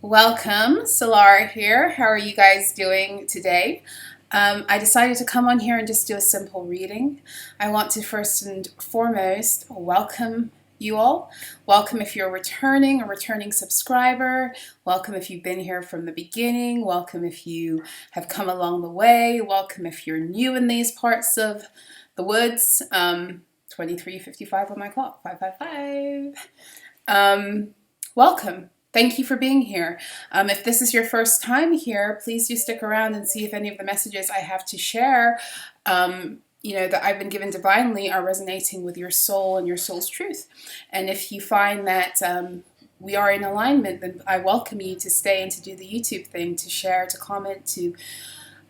Welcome, So-La-Rah here. How are you guys doing today? I decided to come on here and just do a simple reading. I want to first and foremost welcome you all. Welcome if you're a returning subscriber. Welcome if you've been here from the beginning. Welcome if you have come along the way. Welcome if you're new in these parts of the woods. 23:55 on my clock, 555. Welcome. Thank you for being here. If this is your first time here, please do stick around and see if any of the messages I have to share, that I've been given divinely are resonating with your soul and your soul's truth. And if you find that we are in alignment, then I welcome you to stay and to do the YouTube thing, to share, to comment, to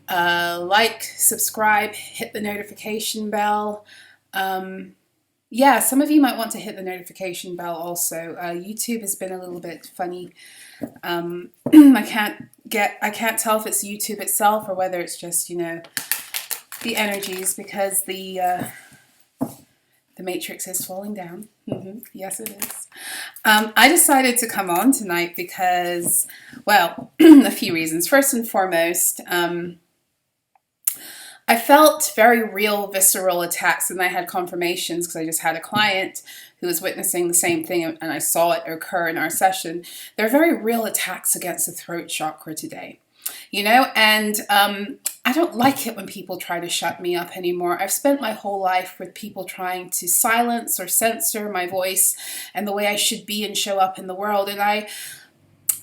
like, subscribe, hit the notification bell. Yeah, some of you might want to hit the notification bell also. YouTube has been a little bit funny. I can't tell if it's YouTube itself or whether it's just, the energies, because the matrix is falling down. Yes, it is. I decided to come on tonight because, well, a few reasons. First and foremost, I felt very real, visceral attacks, and I had confirmations because I just had a client who was witnessing the same thing, and I saw it occur in our session. There are very real attacks against the throat chakra today, and I don't like it when people try to shut me up anymore. I've spent my whole life with people trying to silence or censor my voice and the way I should be and show up in the world, and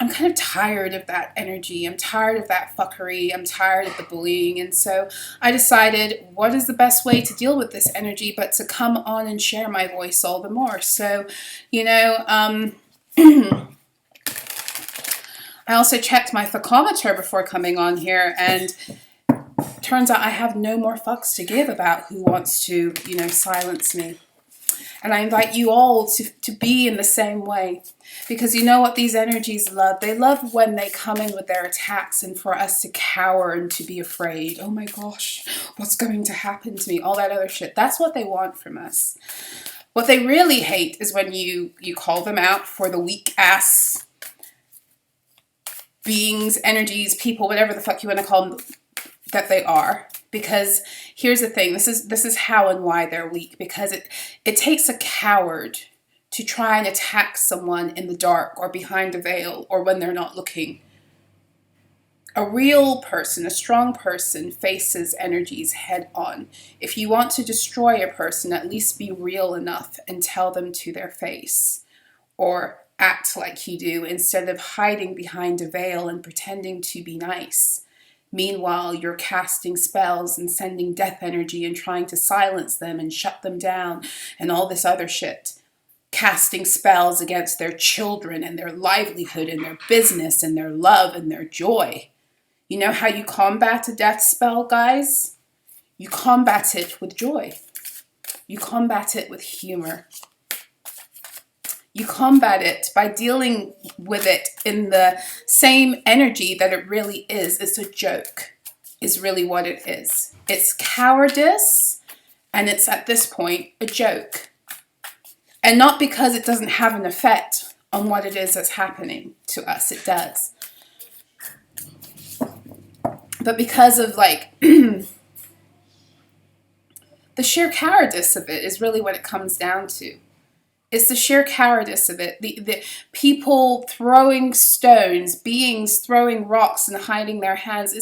I'm kind of tired of that energy. I'm tired of that fuckery. I'm tired of the bullying. And so I decided, what is the best way to deal with this energy but to come on and share my voice all the more? So, I also checked my fuckometer before coming on here, and turns out I have no more fucks to give about who wants to, silence me. And I invite you all to be in the same way. Because you know what these energies love? They love when they come in with their attacks and for us to cower and to be afraid. Oh my gosh, what's going to happen to me? All that other shit. That's what they want from us. What they really hate is when you call them out for the weak ass beings, energies, people, whatever the fuck you want to call them, that they are. Because here's the thing, this is how and why they're weak, because it takes a coward to try and attack someone in the dark or behind a veil or when they're not looking. A real person, a strong person, faces energies head on. If you want to destroy a person, at least be real enough and tell them to their face, or act like you do instead of hiding behind a veil and pretending to be nice. Meanwhile, you're casting spells and sending death energy and trying to silence them and shut them down and all this other shit. Casting spells against their children and their livelihood and their business and their love and their joy. You know how you combat a death spell, guys? You combat it with joy. You combat it with humor. You combat it by dealing with it in the same energy that it really is. It's a joke, is really what it is. It's cowardice, and it's at this point a joke. And not because it doesn't have an effect on what it is that's happening to us. It does. But because of the sheer cowardice of it is really what it comes down to. It's the sheer cowardice of it. The people throwing stones, beings throwing rocks and hiding their hands. I'm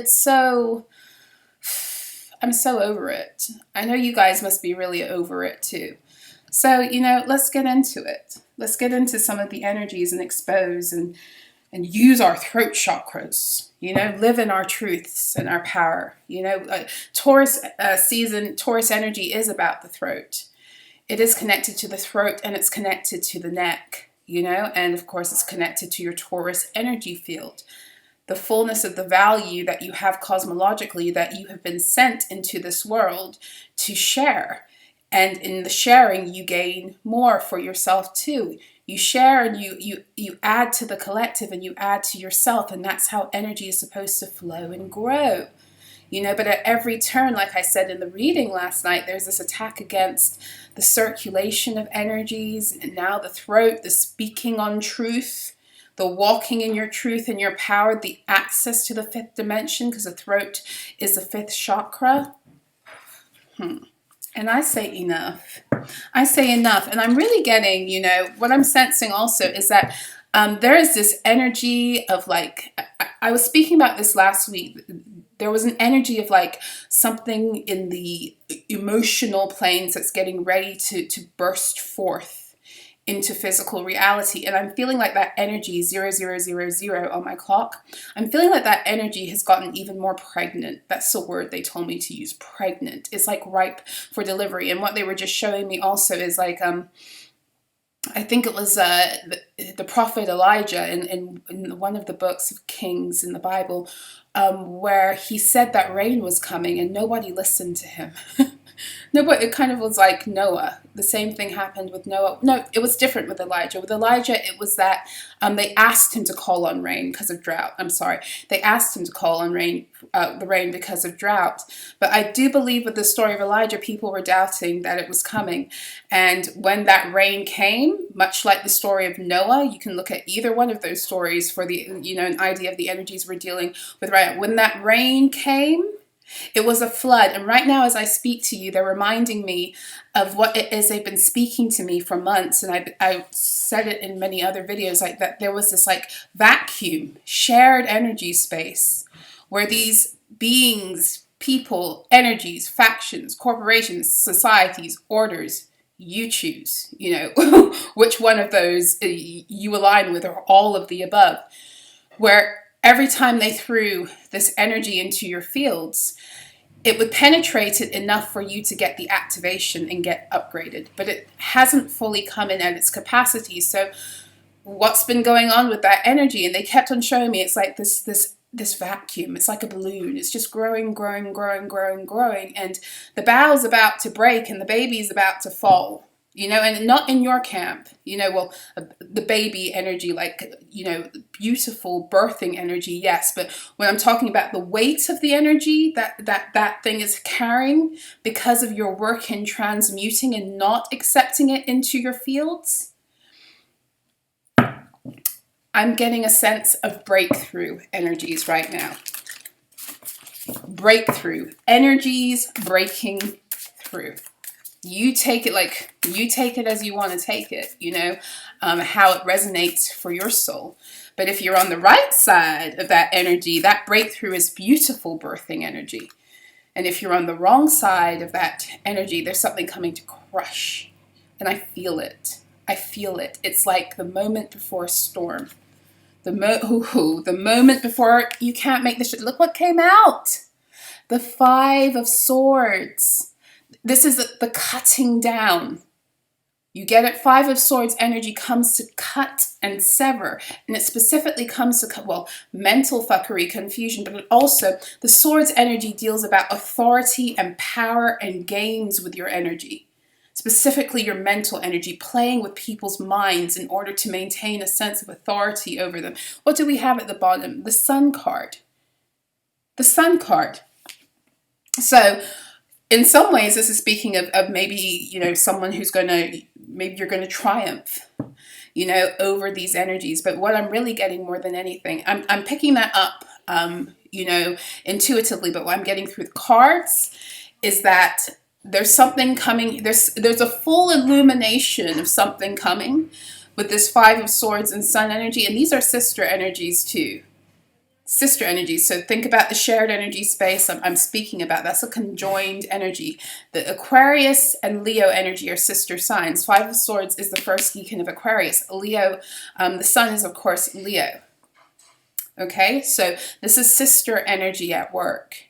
so over it. I know you guys must be really over it too. So, let's get into it. Let's get into some of the energies and expose and use our throat chakras, live in our truths and our power. Taurus energy is about the throat. It is connected to the throat and it's connected to the neck, and of course it's connected to your Taurus energy field. The fullness of the value that you have cosmologically, that you have been sent into this world to share. And in the sharing, you gain more for yourself too. You share and you add to the collective and you add to yourself, and that's how energy is supposed to flow and grow. But at every turn, like I said in the reading last night, there's this attack against the circulation of energies, and now the throat, the speaking on truth, the walking in your truth and your power, the access to the fifth dimension, because the throat is the fifth chakra. And I say enough. I say enough. And I'm really getting, you know, what I'm sensing also is that there is this energy of like, I was speaking about this last week. There was an energy of like something in the emotional planes that's getting ready to burst forth into physical reality. And I'm feeling like that energy 0000 on my clock. I'm feeling like that energy has gotten even more pregnant. That's the word they told me to use, pregnant. It's like ripe for delivery. And what they were just showing me also is like, I think it was the prophet Elijah in one of the books of Kings in the Bible, where he said that rain was coming and nobody listened to him. Nobody, it kind of was like Noah. The same thing happened with Noah. No, it was different with Elijah. With Elijah, it was that they asked him to call on rain because of drought. I'm sorry. They asked him to call on the rain because of drought. But I do believe with the story of Elijah, people were doubting that it was coming. And when that rain came, much like the story of Noah, you can look at either one of those stories for the, you know, an idea of the energies we're dealing with. Right? When that rain came, it was a flood. And right now, as I speak to you, they're reminding me of what it is they've been speaking to me for months. And I said it in many other videos, like that there was this like vacuum, shared energy space where these beings, people, energies, factions, corporations, societies, orders, you choose, you know, which one of those you align with, or all of the above, where every time they threw this energy into your fields, it would penetrate it enough for you to get the activation and get upgraded. But it hasn't fully come in at its capacity. So what's been going on with that energy? And they kept on showing me, it's like this vacuum. It's like a balloon. It's just growing, growing, growing, growing, growing. And the bow's about to break and the baby's about to fall. You know, and not in your camp, you know, well, the baby energy, like, you know, beautiful birthing energy, yes. But when I'm talking about the weight of the energy that thing is carrying because of your work in transmuting and not accepting it into your fields, I'm getting a sense of breakthrough energies right now. Breakthrough energies breaking through. You take it as you want to take it, you know, how it resonates for your soul. But if you're on the right side of that energy, that breakthrough is beautiful birthing energy. And if you're on the wrong side of that energy, there's something coming to crush. And I feel it. I feel it. It's like the moment before a storm. The moment before you can't make this shit. Look what came out. The 5 of Swords. This is the cutting down. You get it? 5 of Swords energy comes to cut and sever. And it specifically comes to cut, well, mental fuckery, confusion, but it also, the Swords energy deals about authority and power and games with your energy. Specifically your mental energy, playing with people's minds in order to maintain a sense of authority over them. What do we have at the bottom? The Sun card. The Sun card. So, in some ways, this is speaking of maybe, you know, someone who's maybe you're going to triumph, you know, over these energies. But what I'm really getting more than anything, I'm picking that up, you know, intuitively. But what I'm getting through the cards is that there's something coming. There's a full illumination of something coming with this 5 of Swords and Sun energy. And these are sister energies too. Sister energies. So think about the shared energy space I'm speaking about. That's a conjoined energy. The Aquarius and Leo energy are sister signs. 5 of Swords is the first decan of Aquarius. Leo, the sun is, of course, Leo. Okay, so this is sister energy at work.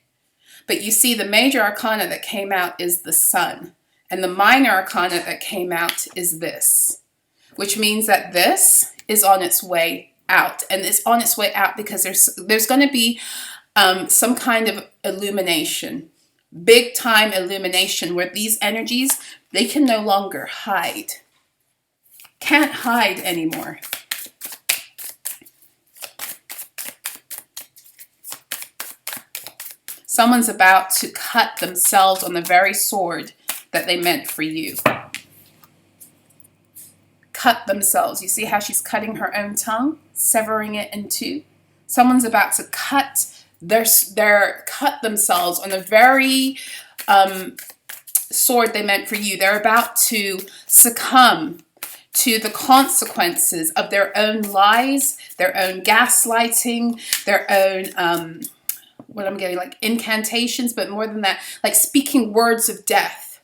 But you see, the major arcana that came out is the sun. And the minor arcana that came out is this. Which means that this is on its way out, and it's on its way out because there's going to be some kind of illumination, big time illumination, where these energies, they can no longer hide, can't hide anymore. Someone's about to cut themselves on the very sword that they meant for you. Cut themselves. You see how she's cutting her own tongue? severing it in two. Someone's about to cut cut themselves on the very sword they meant for you. They're about to succumb to the consequences of their own lies, their own gaslighting, their own, what I'm getting, like incantations, but more than that, like speaking words of death.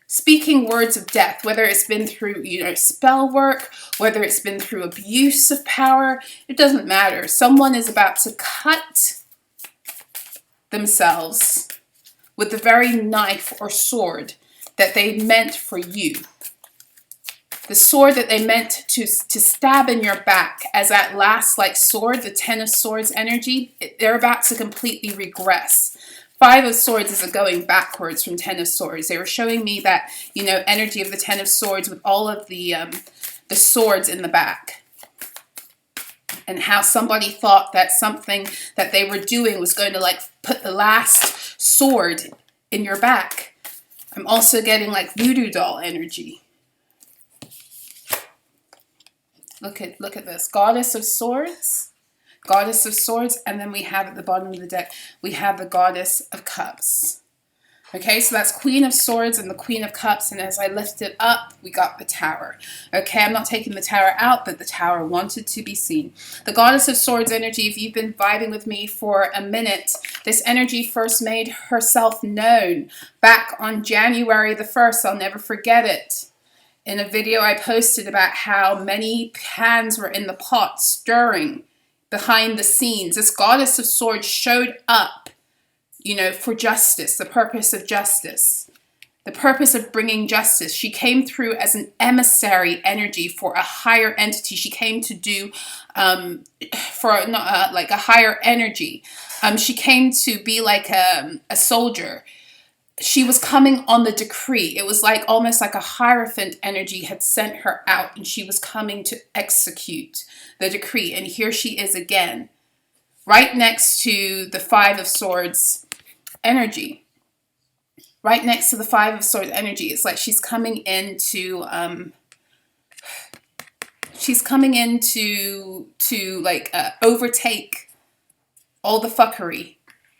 Speaking words of death, whether it's been through, spell work, whether it's been through abuse of power, it doesn't matter. Someone is about to cut themselves with the very knife or sword that they meant for you. The sword that they meant to stab in your back as that last sword, the Ten of Swords energy, they're about to completely regress. Five of Swords is a going backwards from Ten of Swords. They were showing me that, energy of the Ten of Swords with all of the swords in the back. And how somebody thought that something that they were doing was going to put the last sword in your back. I'm also getting voodoo doll energy. Look at this. Goddess of Swords. Goddess of Swords. And then we have at the bottom of the deck, we have the Goddess of Cups. Okay, so that's Queen of Swords and the Queen of Cups. And as I lift it up, we got the Tower. Okay, I'm not taking the Tower out, but the Tower wanted to be seen. The Goddess of Swords energy, if you've been vibing with me for a minute, this energy first made herself known back on January the 1st. I'll never forget it. In a video I posted about how many hands were in the pot stirring behind the scenes. This Goddess of Swords showed up, for justice, the purpose of justice, the purpose of bringing justice. She came through as an emissary energy for a higher entity. She came to do for a higher energy. She came to be like a soldier. She was coming on the decree. It was almost like a Hierophant energy had sent her out, and she was coming to execute the decree. And here she is again, right next to the Five of Swords energy. Right next to the Five of Swords energy. It's like she's coming in to overtake all the fuckery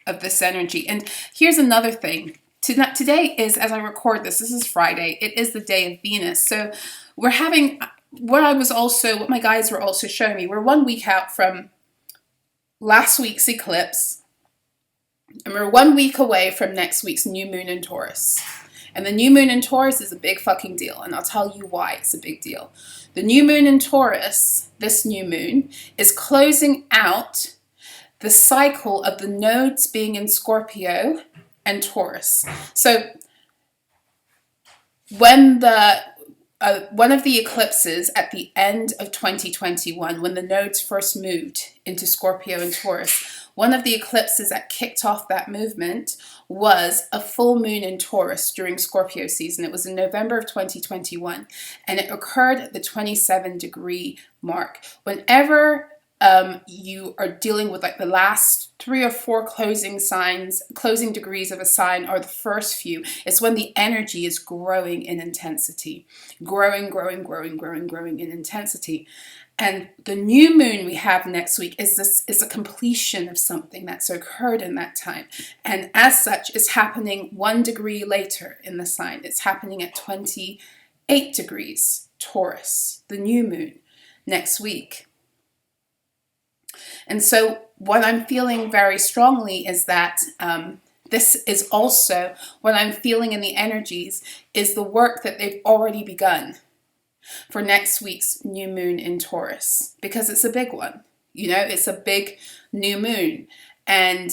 of this energy. And here's another thing. Today is, as I record this is Friday, it is the day of Venus. So we're having, what my guides were also showing me, we're 1 week out from last week's eclipse, and we're 1 week away from next week's new moon in Taurus. And the new moon in Taurus is a big fucking deal, and I'll tell you why it's a big deal. The new moon in Taurus, this new moon, is closing out the cycle of the nodes being in Scorpio and Taurus. So when one of the eclipses at the end of 2021, when the nodes first moved into Scorpio and Taurus, one of the eclipses that kicked off that movement was a full moon in Taurus during Scorpio season. It was in November of 2021, and it occurred at the 27-degree mark. Whenever you are dealing with the last 3 or 4 closing degrees of a sign, or the first few, it's when the energy is growing in intensity. Growing in intensity. And the new moon we have next week is a completion of something that's occurred in that time. And as such, it's happening 1 degree later in the sign. It's happening at 28 degrees Taurus, the new moon, next week. And so what I'm feeling very strongly is that this is also what I'm feeling in the energies is the work that they've already begun for next week's new moon in Taurus, because it's a big one. It's a big new moon, and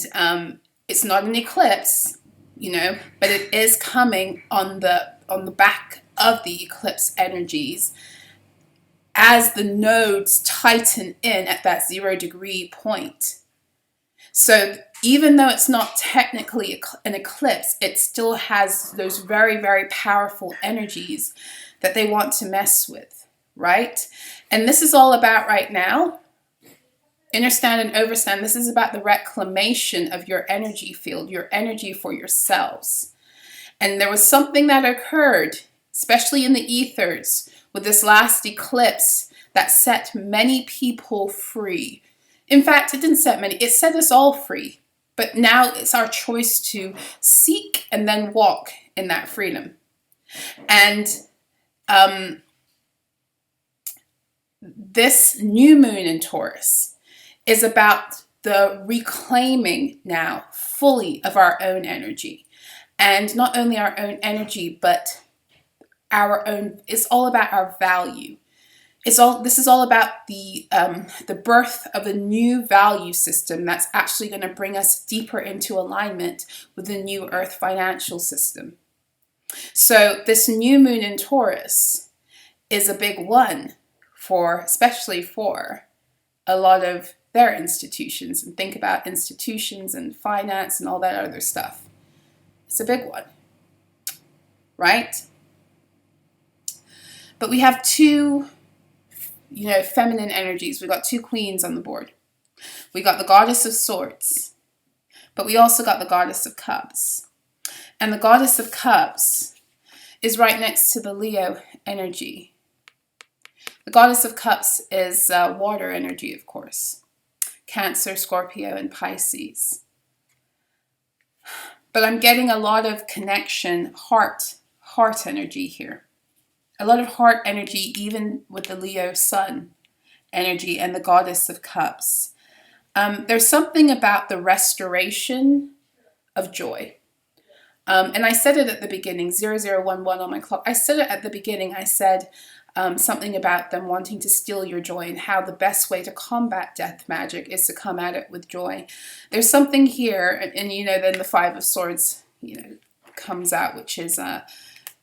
it's not an eclipse, but it is coming on the back of the eclipse energies, as the nodes tighten in at that 0 degree point. So even though it's not technically an eclipse, it still has those very, very powerful energies that they want to mess with, right? And this is all about right now, understand and overstand, this is about the reclamation of your energy field, your energy for yourselves. And there was something that occurred, especially in the ethers, with this last eclipse that set many people free. In fact, it didn't set many, it set us all free. But now it's our choice to seek and then walk in that freedom. And this new moon in Taurus is about the reclaiming now fully of our own energy. And not only our own energy, but our own, it's all about our value. This is all about the birth of a new value system that's actually going to bring us deeper into alignment with the new earth financial system. So this new moon in Taurus is a big one especially for a lot of their institutions, and think about institutions and finance and all that other stuff. It's a big one, right? But we have two, feminine energies. We got two queens on the board. We got the Goddess of Swords, but we also got the Goddess of Cups. And the Goddess of Cups is right next to the Leo energy. The Goddess of Cups is water energy, of course. Cancer, Scorpio, and Pisces. But I'm getting a lot of connection, heart energy here. A lot of heart energy, even with the Leo Sun energy and the Goddess of Cups. There's something about the restoration of joy. And I said it at the beginning, 0011 on my clock. I said it at the beginning. I said something about them wanting to steal your joy and how the best way to combat death magic is to come at it with joy. There's something here, and then the Five of Swords, comes out, which is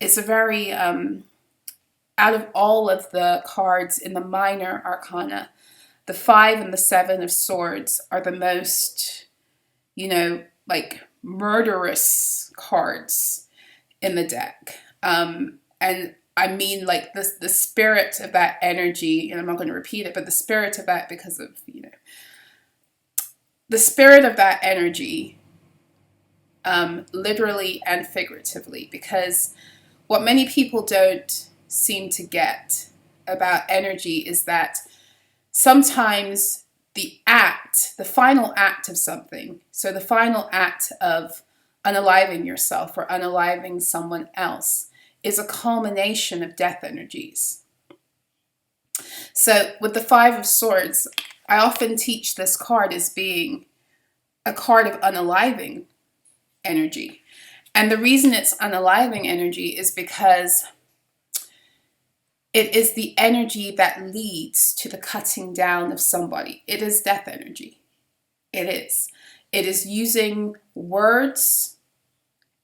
it's a very, out of all of the cards in the minor arcana, the 5 and the 7 of Swords are the most, murderous cards in the deck. And I mean, the spirit of that energy, and I'm not going to repeat it, but the spirit of that, because of, the spirit of that energy, literally and figuratively, because what many people don't seem to get about energy is that sometimes the final act of something, so the final act of unaliving yourself or unaliving someone else, is a culmination of death energies. So with the 5 of Swords, I often teach this card as being a card of unaliving energy. And the reason it's unaliving energy is because it is the energy that leads to the cutting down of somebody. It is death energy. It is. It is using words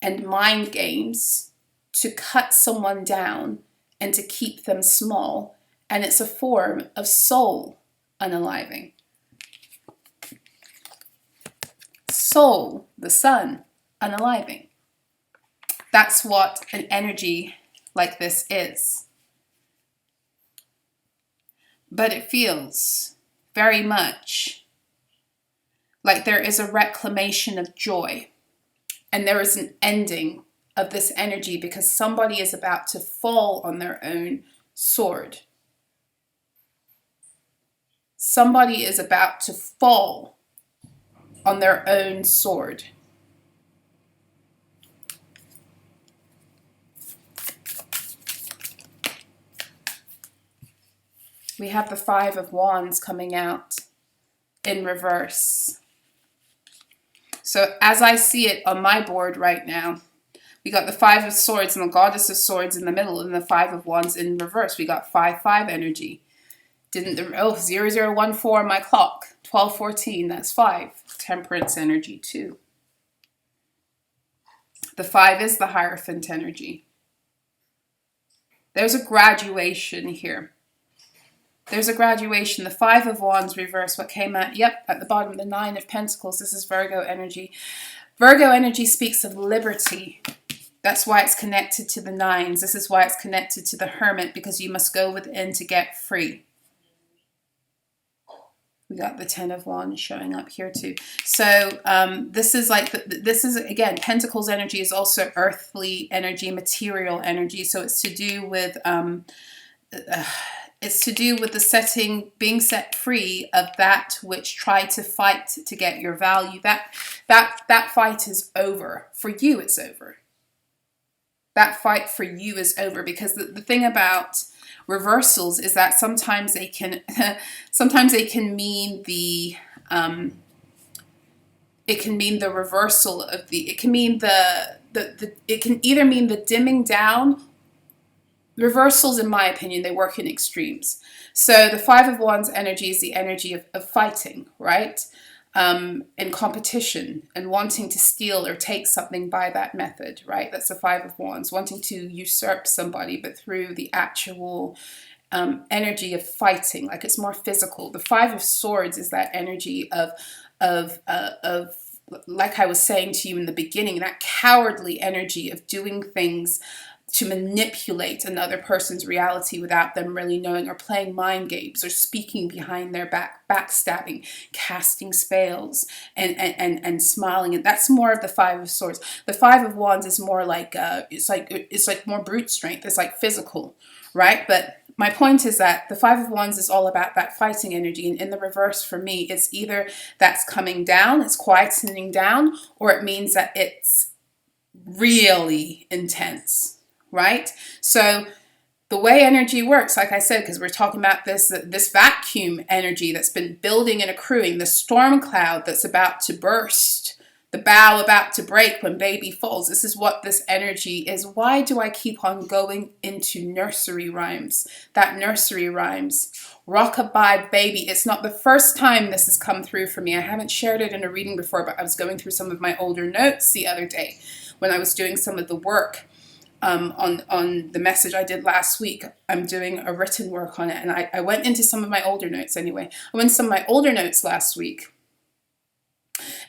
and mind games to cut someone down and to keep them small. And it's a form of soul unaliving. Soul, the sun, unaliving. That's what an energy like this is. But it feels very much like there is a reclamation of joy. And there is an ending of this energy because somebody is about to fall on their own sword. Somebody is about to fall on their own sword. We have the 5 of Wands coming out in reverse. So as I see it on my board right now, we got the 5 of Swords and the Goddess of Swords in the middle and the 5 of Wands in reverse. We got 5-5 energy. 0014 on my clock. 1214, that's 5. Temperance energy too. The 5 is the Hierophant energy. There's a graduation here. There's a graduation. The 5 of Wands reverse. What came out? Yep, at the bottom, the 9 of Pentacles. This is Virgo energy. Virgo energy speaks of liberty. That's why it's connected to the 9s. This is why it's connected to the Hermit, because you must go within to get free. We got the 10 of Wands showing up here too. So this is again, Pentacles energy is also earthly energy, material energy. So it's to do with It's to do with the being set free of that which tried to fight to get your value. That fight is over. For you, it's over. That fight for you is over, because the thing about reversals is that sometimes they can mean the reversal of the, it can mean it can either mean the dimming down. Reversals, in my opinion, they work in extremes. So the Five of Wands energy is the energy of fighting, right? In competition and wanting to steal or take something by that method, right? That's the Five of Wands, wanting to usurp somebody, but through the actual energy of fighting, like it's more physical. The Five of Swords is that energy of like I was saying to you in the beginning, that cowardly energy of doing things to manipulate another person's reality without them really knowing, or playing mind games, or speaking behind their back, backstabbing, casting spells, and smiling. And that's more of the Five of Swords. The Five of Wands is more like it's like more brute strength. It's like physical, right? But my point is that the Five of Wands is all about that fighting energy. And in the reverse, for me, it's either that's coming down, it's quietening down, or it means that it's really intense. Right? So the way energy works, like I said, because we're talking about this vacuum energy that's been building and accruing, the storm cloud that's about to burst, the bough about to break when baby falls. This is what this energy is. Why do I keep on going into nursery rhymes? That nursery rhymes. Rockabye baby. It's not the first time this has come through for me. I haven't shared it in a reading before, but I was going through some of my older notes the other day when I was doing some of the work. On the message I did last week. I'm doing a written work on it, and I went into some of my older notes anyway. I went into some of my older notes last week,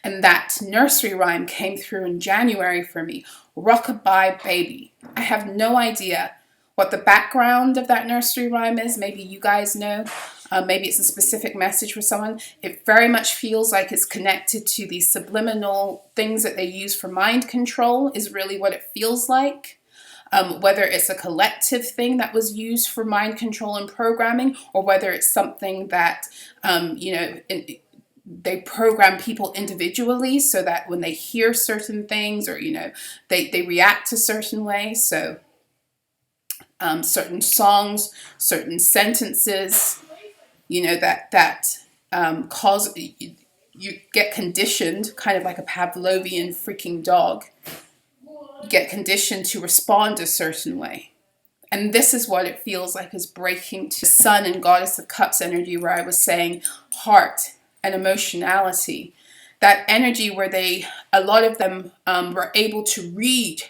and that nursery rhyme came through in January for me. Rockabye baby. I have no idea what the background of that nursery rhyme is. Maybe you guys know. Maybe it's a specific message for someone. It very much feels like it's connected to these subliminal things that they use for mind control, is really what it feels like. Whether it's a collective thing that was used for mind control and programming, or whether it's something that, they program people individually so that when they hear certain things, or, they react a certain way. So certain songs, certain sentences, that cause, you get conditioned, kind of like a Pavlovian freaking dog. Get conditioned to respond a certain way. And this is what it feels like, is breaking to Sun and Goddess of Cups energy, where I was saying heart and emotionality. That energy where a lot of them were able to read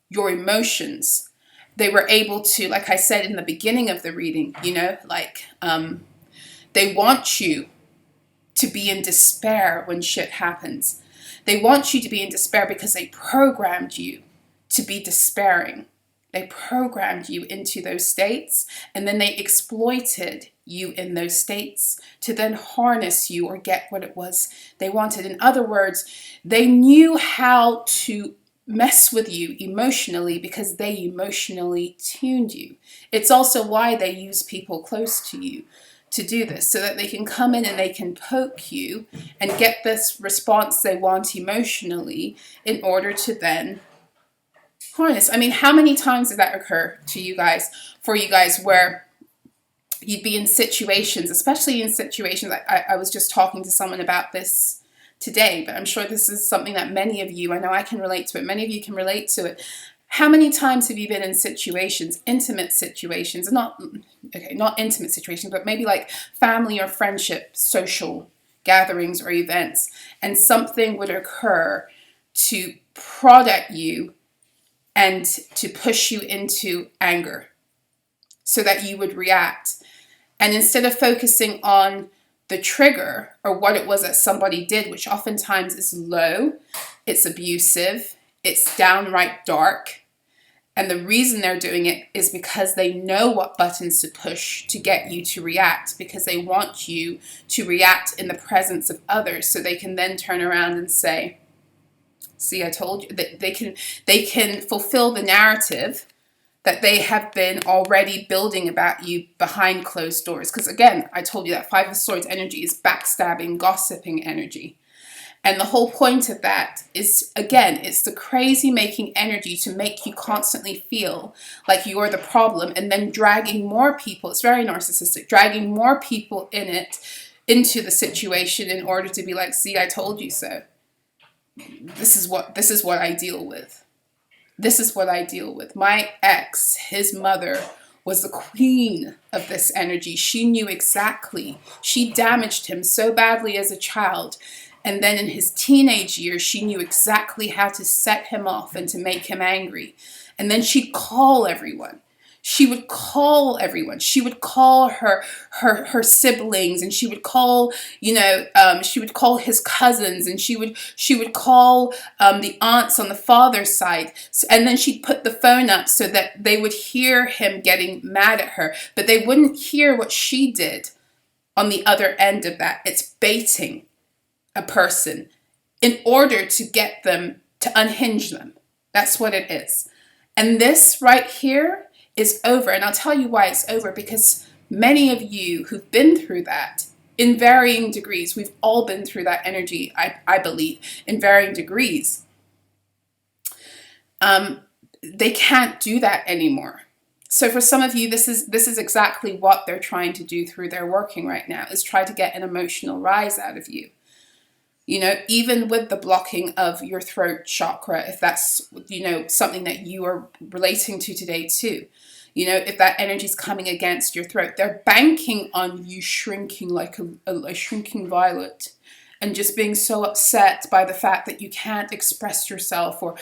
your emotions. They were able to, like I said in the beginning of the reading, they want you to be in despair when shit happens. They want you to be in despair because they programmed you to be despairing. They programmed you into those states, and then they exploited you in those states to then harness you or get what it was they wanted. In other words, they knew how to mess with you emotionally because they emotionally tuned you. It's also why they use people close to you to do this, so that they can come in and they can poke you and get this response they want emotionally in order to then harness. I mean, how many times did that occur to you guys, for you guys, where you'd be in situations, especially in situations, I was just talking to someone about this today, but I'm sure this is something that many of you, I know I can relate to it, many of you can relate to it. How many times have you been in situations, intimate situations, not intimate situations, but maybe like family or friendship, social gatherings or events, and something would occur to prod at you and to push you into anger so that you would react. And instead of focusing on the trigger or what it was that somebody did, which oftentimes is low, it's abusive, it's downright dark. And the reason they're doing it is because they know what buttons to push to get you to react, because they want you to react in the presence of others, so they can then turn around and say, see, I told you. That they can fulfill the narrative that they have been already building about you behind closed doors. Because again, I told you that Five of Swords energy is backstabbing, gossiping energy. And the whole point of that is, again, it's the crazy making energy to make you constantly feel like you're the problem, and then dragging more people, it's very narcissistic, dragging more people into the situation in order to be like, see, I told you so. This is what I deal with. This is what I deal with. My ex, his mother, was the queen of this energy. She knew exactly. She damaged him so badly as a child. And then in his teenage years, she knew exactly how to set him off and to make him angry. And then she'd call everyone. She would call everyone. She would call her siblings, and she would call, she would call his cousins, and she would call the aunts on the father's side. And then she'd put the phone up so that they would hear him getting mad at her, but they wouldn't hear what she did on the other end of that. It's baiting a person in order to get them to unhinge them. That's what it is. And this right here is over. And I'll tell you why it's over, because many of you who've been through that in varying degrees, we've all been through that energy, I believe, in varying degrees. They can't do that anymore. So for some of you, this is exactly what they're trying to do through their working right now, is try to get an emotional rise out of you. Even with the blocking of your throat chakra, if that's, something that you are relating to today too. If that energy is coming against your throat, they're banking on you shrinking like a shrinking violet, and just being so upset by the fact that you can't express yourself, or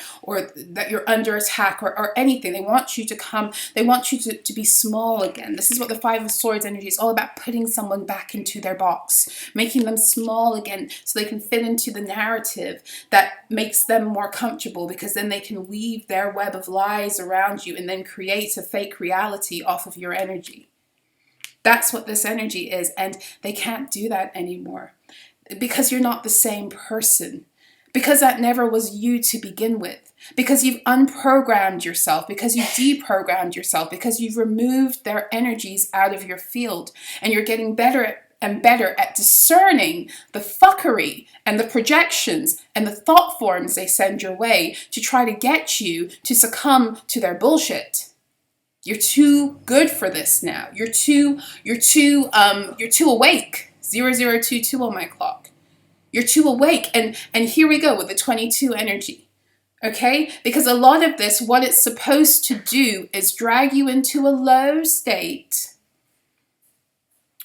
that you're under attack, or anything. They want you to come, they want you to be small again. This is what the Five of Swords energy is all about, putting someone back into their box, making them small again so they can fit into the narrative that makes them more comfortable, because then they can weave their web of lies around you and then create a fake reality off of your energy. That's what this energy is, and they can't do that anymore. Because you're not the same person. Because that never was you to begin with. Because you've unprogrammed yourself. Because you deprogrammed yourself. Because you've removed their energies out of your field. And you're getting better and better at discerning the fuckery and the projections and the thought forms they send your way to try to get you to succumb to their bullshit. You're too good for this now. You're too awake. 0022 on my clock. You're too awake. And here we go with the 22 energy. Okay? Because a lot of this, what it's supposed to do is drag you into a low state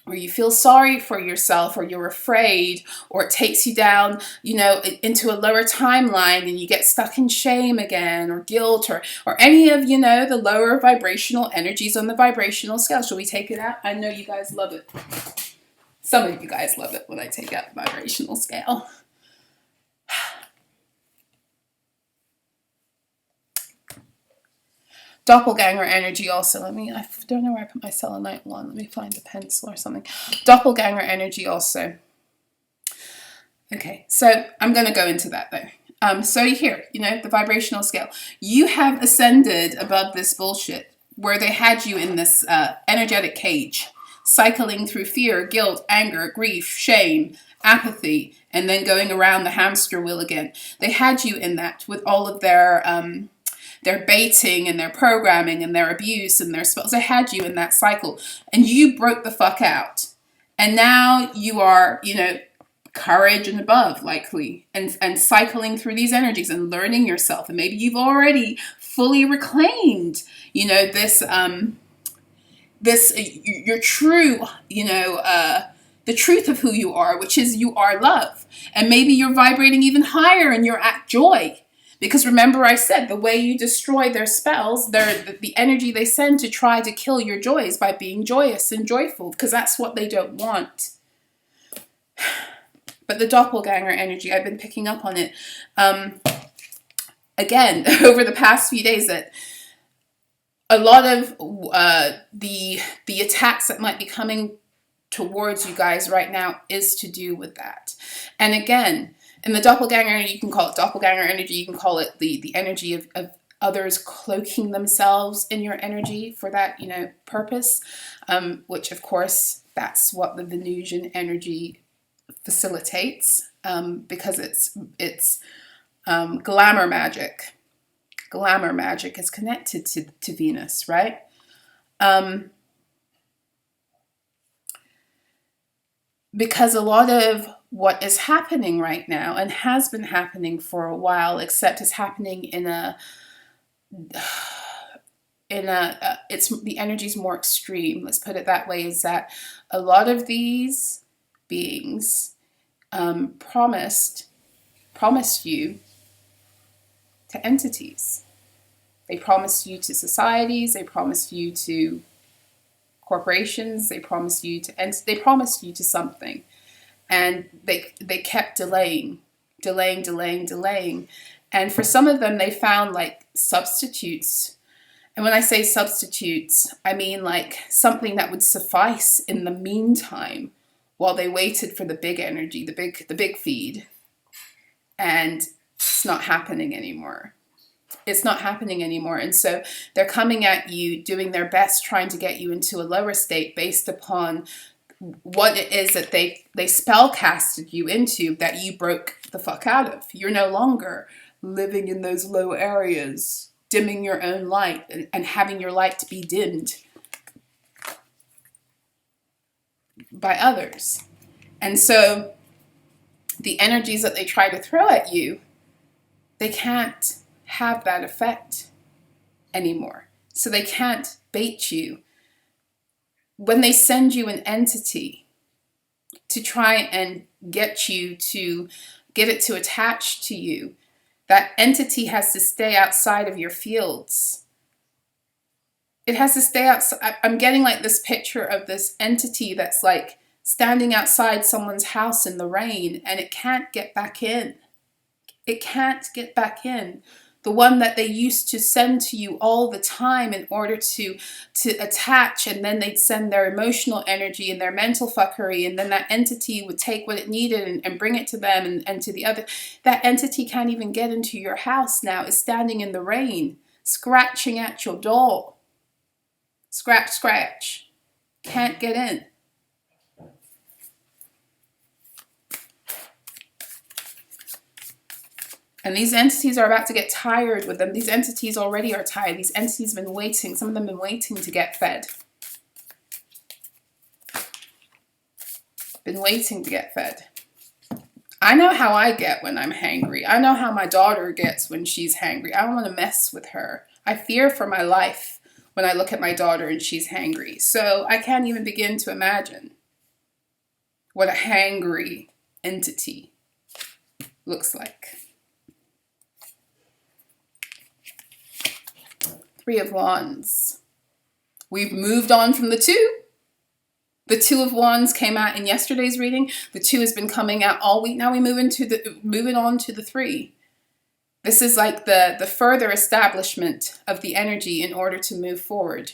where you feel sorry for yourself, or you're afraid, or it takes you down, into a lower timeline, and you get stuck in shame again, or guilt, or any of, the lower vibrational energies on the vibrational scale. Shall we take it out? I know you guys love it. Some of you guys love it when I take out the vibrational scale. Doppelganger energy also. I don't know where I put my selenite one. Let me find a pencil or something. Doppelganger energy also. Okay, so I'm going to go into that though. So here, the vibrational scale. You have ascended above this bullshit where they had you in this energetic cage, cycling through fear, guilt, anger, grief, shame, apathy, and then going around the hamster wheel again. They had you in that with all of their baiting and their programming and their abuse and their spells. They had you in that cycle, and you broke the fuck out. And now you are, courage and above, likely, and cycling through these energies and learning yourself. And maybe you've already fully reclaimed, your true, the truth of who you are, which is you are love. And maybe you're vibrating even higher and you're at joy. Because remember I said, the way you destroy their spells, the energy they send to try to kill your joys by being joyous and joyful, because that's what they don't want. But the doppelganger energy, I've been picking up on it. Again, over the past few days, that a lot of the attacks that might be coming towards you guys right now is to do with that. And again, in the doppelganger energy, you can call it doppelganger energy, you can call it the energy others cloaking themselves in your energy for that, you know, purpose, which of course, that's what the Venusian energy facilitates, because it's glamour magic. Glamour magic is connected to Venus, right? Because a lot of what is happening right now, and has been happening for a while, except it's happening it's the energy's more extreme, let's put it that way, is that a lot of these beings promised you to entities. They promised you to societies, they promised you to corporations, they promised you to something. And they kept delaying. And for some of them, they found like substitutes. And when I say substitutes, I mean like something that would suffice in the meantime while they waited for the big energy, the big feed. And it's not happening anymore. It's not happening anymore. And so they're coming at you, doing their best, trying to get you into a lower state based upon what it is that they spell casted you into, that you broke the fuck out of. You're no longer living in those low areas, dimming your own light and having your light to be dimmed by others. And so the energies that they try to throw at you, they can't have that effect anymore. So they can't bait you. When they send you an entity to try and get it to attach to you, that entity has to stay outside of your fields. It has to stay outside. I'm getting like this picture of this entity that's like standing outside someone's house in the rain, and it can't get back in. It can't get back in. The one that they used to send to you all the time in order to attach, and then they'd send their emotional energy and their mental fuckery, and then that entity would take what it needed and bring it to them and to the other. That entity can't even get into your house now. It's standing in the rain, scratching at your door. Scratch, scratch. Can't get in. And these entities are about to get tired with them. These entities already are tired. These entities have been waiting. Some of them have been waiting to get fed. Been waiting to get fed. I know how I get when I'm hangry. I know how my daughter gets when she's hangry. I don't want to mess with her. I fear for my life when I look at my daughter and she's hangry. So I can't even begin to imagine what a hangry entity looks like. Three of Wands. We've moved on from the Two. The Two of Wands came out in yesterday's reading. The Two has been coming out all week. Now we moving on to the Three. This is like the further establishment of the energy in order to move forward.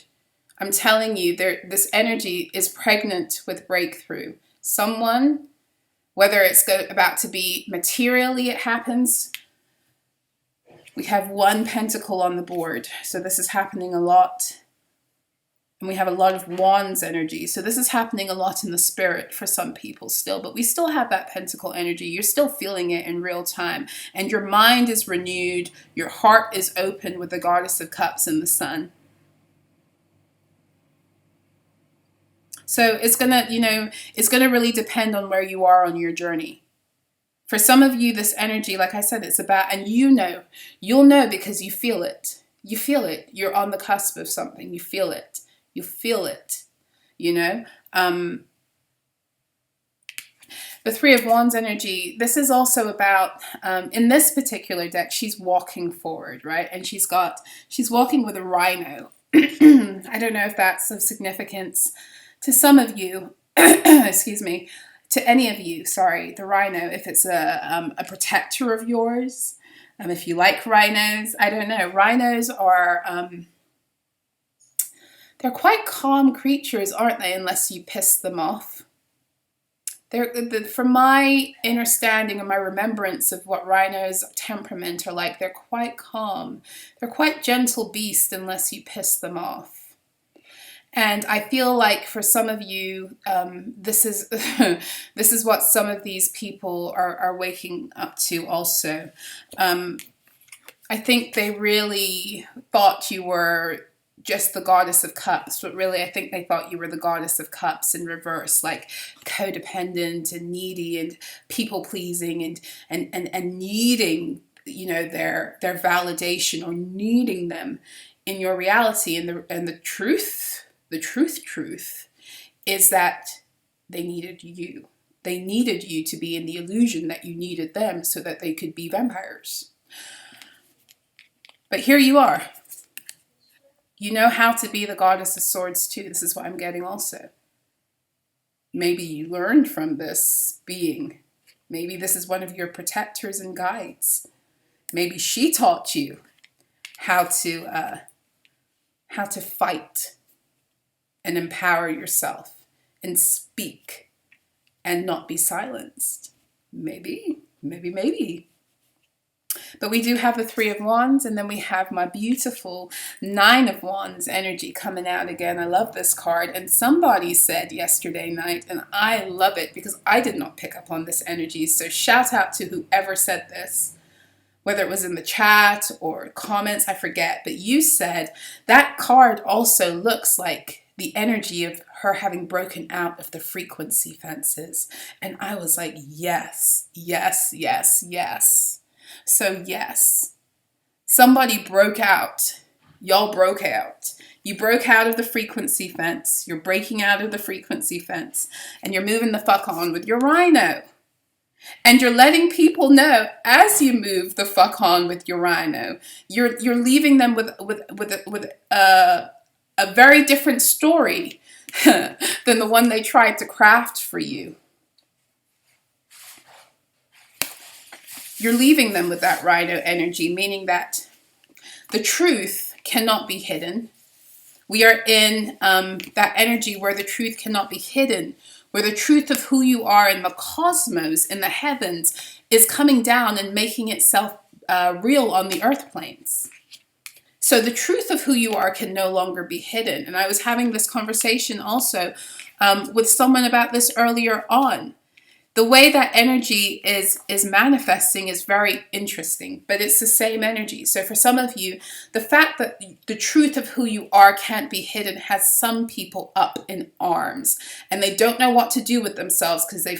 I'm telling you, this energy is pregnant with breakthrough. Someone, whether it's about to be materially, it happens. We have one pentacle on the board, so this is happening a lot. And we have a lot of Wands energy, so this is happening a lot in the spirit for some people still, but we still have that pentacle energy. You're still feeling it in real time, and your mind is renewed, your heart is open with the Goddess of Cups and the Sun. So it's gonna really depend on where you are on your journey. For some of you, this energy, like I said, it's about, and you'll know because you feel it. You feel it. You're on the cusp of something. You feel it. You feel it, you know. The Three of Wands energy, this is also about, in this particular deck, she's walking forward, right? And she's walking with a rhino. I don't know if that's of significance to some of you, excuse me, to any of you, sorry, the rhino, if it's a protector of yours, if you like rhinos, I don't know. Rhinos are, they're quite calm creatures, aren't they, unless you piss them off. From my understanding and my remembrance of what Rhino's temperament are like, they're quite calm. They're quite gentle beasts unless you piss them off. And I feel like for some of you, this is this is what some of these people are waking up to also. I think they really thought you were just the goddess of cups, but really I think they thought you were the goddess of cups in reverse, like codependent and needy and people pleasing and needing, you know, their validation, or needing them in your reality. And the truth is that they needed you. They needed you to be in the illusion that you needed them so that they could be vampires. But here you are. You know how to be the goddess of swords too. This is what I'm getting also. Maybe you learned from this being. Maybe this is one of your protectors and guides. Maybe she taught you how to fight and empower yourself and speak and not be silenced. Maybe. But we do have the Three of Wands, and then we have my beautiful Nine of Wands energy coming out again. I love this card. And somebody said yesterday night, and I love it because I did not pick up on this energy. So shout out to whoever said this, whether it was in the chat or comments, I forget. But you said that card also looks like the energy of her having broken out of the frequency fences. And I was like, yes. So yes, somebody broke out. Y'all broke out. You broke out of the frequency fence. You're breaking out of the frequency fence. And you're moving the fuck on with your Rhino. And you're letting people know as you move the fuck on with your Rhino, you're leaving them with a very different story than the one they tried to craft for you. You're leaving them with that Rhino energy, meaning that the truth cannot be hidden. We are in that energy where the truth cannot be hidden, where the truth of who you are in the cosmos, in the heavens, is coming down and making itself real on the earth planes. So the truth of who you are can no longer be hidden. And I was having this conversation also with someone about this earlier on. The way that energy is manifesting is very interesting, but it's the same energy. So for some of you, the fact that the truth of who you are can't be hidden has some people up in arms, and they don't know what to do with themselves because they've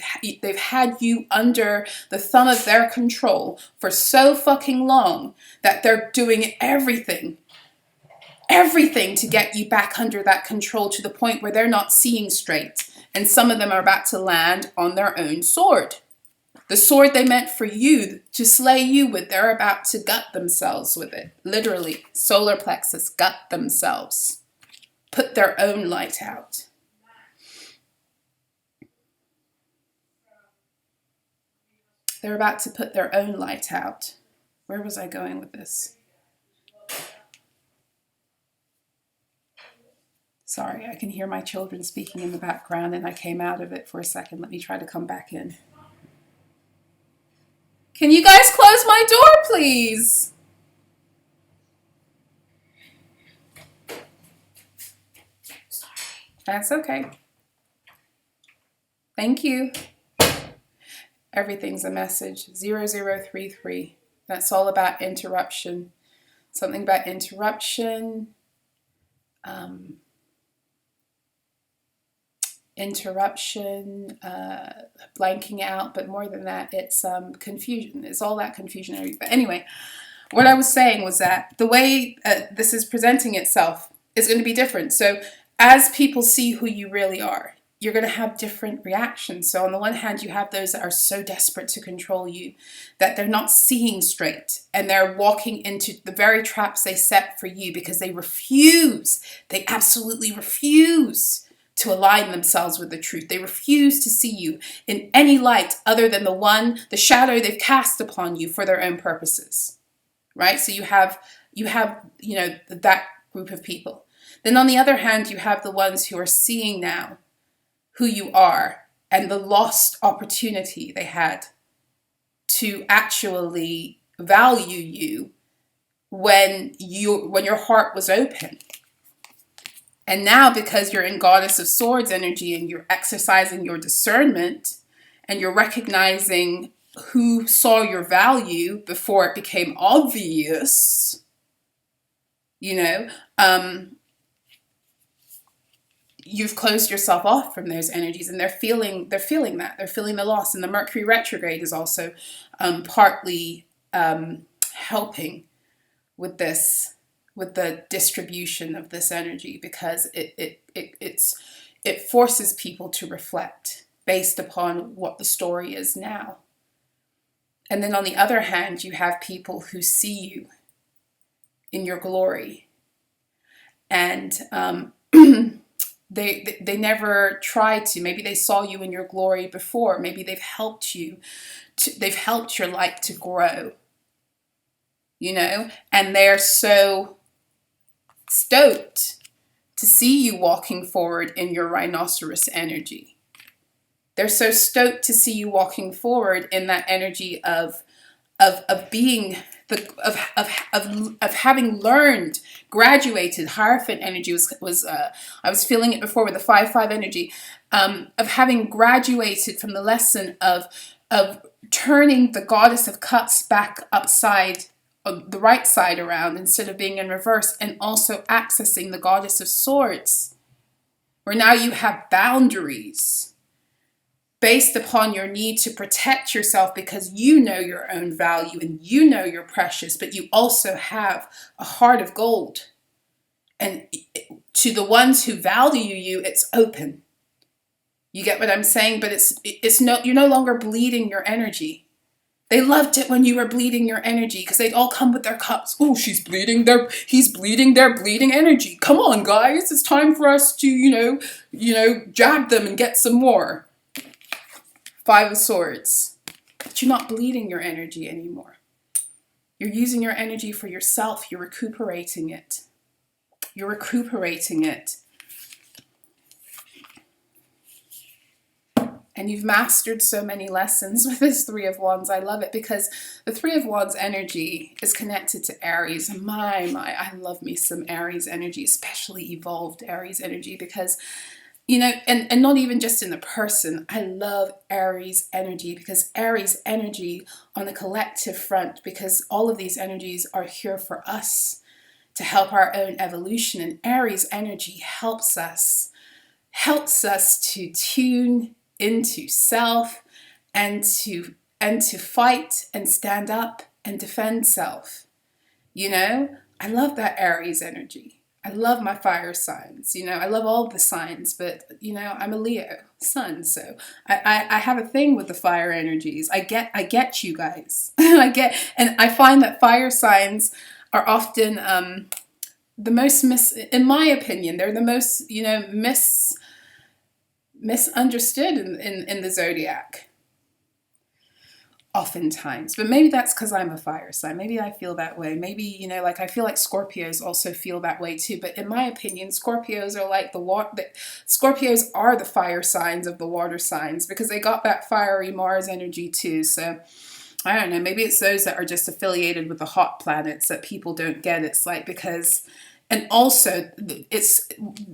had you under the thumb of their control for so fucking long that they're doing everything to get you back under that control, to the point where they're not seeing straight. And some of them are about to land on their own sword. The sword they meant for you, to slay you with, they're about to gut themselves with it. Literally, solar plexus, gut themselves. Put their own light out. They're about to put their own light out. Where was I going with this? Sorry, I can hear my children speaking in the background and I came out of it for a second. Let me try to come back in. Can you guys close my door, please? Sorry. That's okay. Thank you. Everything's a message. 0033. That's all about interruption. Something about interruption. Blanking out, but more than that, it's confusion. It's all that confusion. But anyway, what I was saying was that the way this is presenting itself is going to be different. So as people see who you really are, you're going to have different reactions. So on the one hand, you have those that are so desperate to control you that they're not seeing straight, and they're walking into the very traps they set for you because they absolutely refuse to align themselves with the truth. They refuse to see you in any light other than the shadow they've cast upon you for their own purposes, right? So you have, that group of people. Then on the other hand, you have the ones who are seeing now who you are and the lost opportunity they had to actually value you when your heart was open. And now, because you're in Goddess of Swords energy and you're exercising your discernment and you're recognizing who saw your value before it became obvious, you know, you've closed yourself off from those energies, and they're feeling that. They're feeling the loss. And the Mercury retrograde is also partly helping with this, with the distribution of this energy, because it forces people to reflect based upon what the story is now. And then on the other hand, you have people who see you in your glory, and they never tried to. Maybe they saw you in your glory before. Maybe they've helped you. They've helped your light to grow. You know, and they're so stoked to see you walking forward in your rhinoceros energy. They're so stoked to see you walking forward in that energy of being of having learned, graduated. Hierophant energy was I was feeling it before with the 5-5 energy, of having graduated from the lesson of turning the Goddess of Cups back upside, the right side around instead of being in reverse, and also accessing the Goddess of Swords, where now you have boundaries based upon your need to protect yourself because you know your own value and you know you're precious, but you also have a heart of gold. And to the ones who value you, it's open. You get what I'm saying? But you're no longer bleeding your energy. They loved it when you were bleeding your energy, because they'd all come with their cups. Oh, he's bleeding their bleeding energy. Come on, guys, it's time for us to, jab them and get some more. 5 of Swords. But you're not bleeding your energy anymore. You're using your energy for yourself. You're recuperating it. You're recuperating it. And you've mastered so many lessons with this 3 of Wands. I love it, because the 3 of Wands energy is connected to Aries. My, I love me some Aries energy, especially evolved Aries energy, because, and not even just in the person. I love Aries energy, because Aries energy on the collective front, because all of these energies are here for us to help our own evolution. And Aries energy helps us to tune into self and to fight and stand up and defend self. I love that Aries energy. I love my fire signs. I love all the signs, but I'm a Leo sun, so I have a thing with the fire energies. I get you guys. And I find that fire signs are often the most in my opinion, they're the most misunderstood in the zodiac oftentimes. But maybe that's because I'm a fire sign. Maybe I feel that way. Maybe I feel like Scorpios also feel that way too. But in my opinion, Scorpios are like Scorpios are the fire signs of the water signs, because they got that fiery Mars energy too. So I don't know, maybe it's those that are just affiliated with the hot planets that people don't get. It's like, because, and also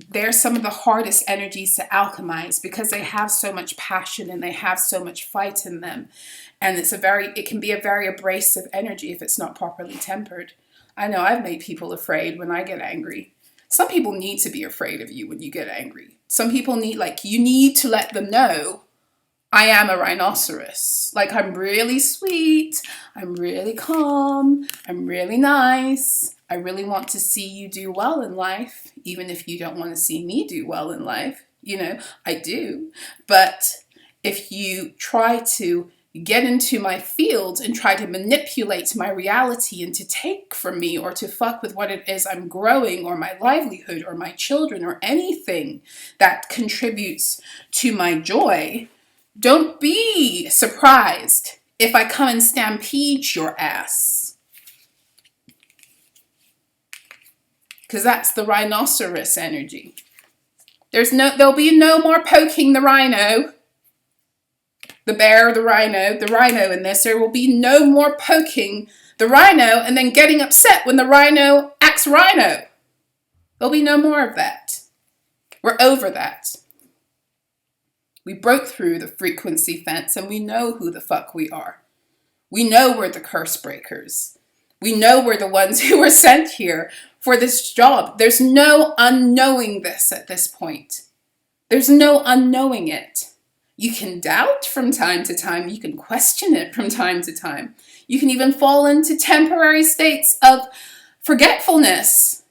they're some of the hardest energies to alchemize, because they have so much passion and they have so much fight in them. And it can be a very abrasive energy if it's not properly tempered. I know I've made people afraid when I get angry. Some people need to be afraid of you when you get angry. Some people you need to let them know, I am a rhinoceros. I'm really sweet. I'm really calm. I'm really nice. I really want to see you do well in life, even if you don't want to see me do well in life. I do. But if you try to get into my field and try to manipulate my reality and to take from me, or to fuck with what it is I'm growing, or my livelihood, or my children, or anything that contributes to my joy, don't be surprised if I come and stampede your ass. Because that's the rhinoceros energy. There'll be no more poking the rhino. the bear, the rhino in this. There will be no more poking the rhino and then getting upset when the rhino acts rhino. There'll be no more of that. We're over that. We broke through the frequency fence and we know who the fuck we are. We know we're the curse breakers. We know we're the ones who were sent here for this job. There's no unknowing this at this point. There's no unknowing it. You can doubt from time to time. You can question it from time to time. You can even fall into temporary states of forgetfulness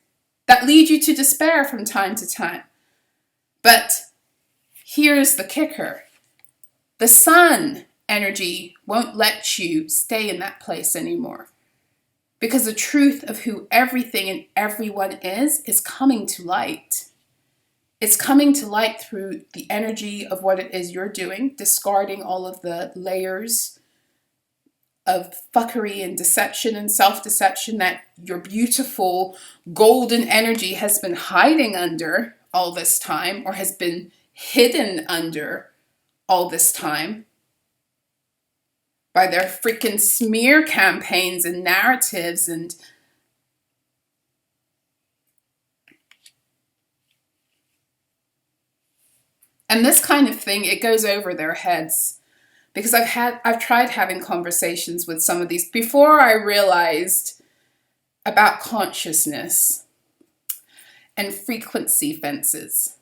that lead you to despair from time to time. But here's the kicker. The sun energy won't let you stay in that place anymore. Because the truth of who everything and everyone is coming to light. It's coming to light through the energy of what it is you're doing, discarding all of the layers of fuckery and deception and self-deception that your beautiful golden energy has been hiding under all this time, or has been hidden under all this time by their freaking smear campaigns and narratives and this kind of thing. It goes over their heads, because I've tried having conversations with some of these before I realized about consciousness and frequency fences.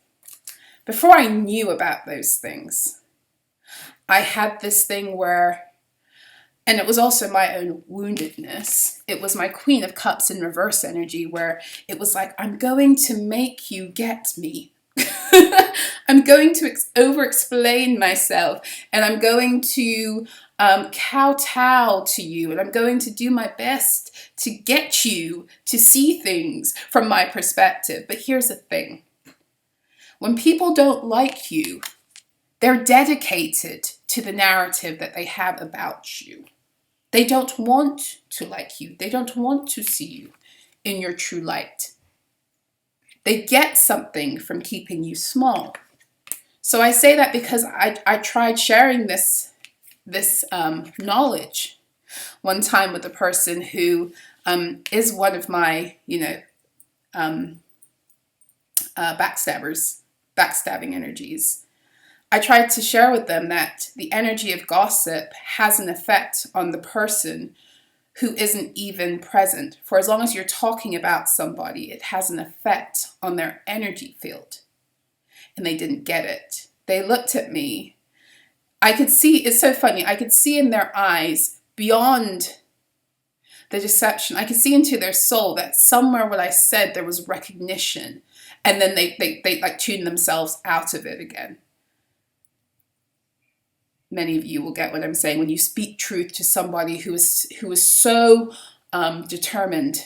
Before I knew about those things, I had this thing where, and it was also my own woundedness. It was my Queen of Cups in reverse energy, where it was like, I'm going to make you get me. I'm going to over-explain myself, and I'm going to kowtow to you, and I'm going to do my best to get you to see things from my perspective. But here's the thing. When people don't like you, they're dedicated to the narrative that they have about you. They don't want to like you. They don't want to see you in your true light. They get something from keeping you small. So I say that because I tried sharing this knowledge one time with a person who is one of my, backstabbing energies. I tried to share with them that the energy of gossip has an effect on the person who isn't even present. For as long as you're talking about somebody, it has an effect on their energy field. And they didn't get it. They looked at me. I could see, it's so funny, I could see in their eyes beyond the deception. I could see into their soul that somewhere what I said, there was recognition. And then they like tune themselves out of it again. Many of you will get what I'm saying. When you speak truth to somebody who is so determined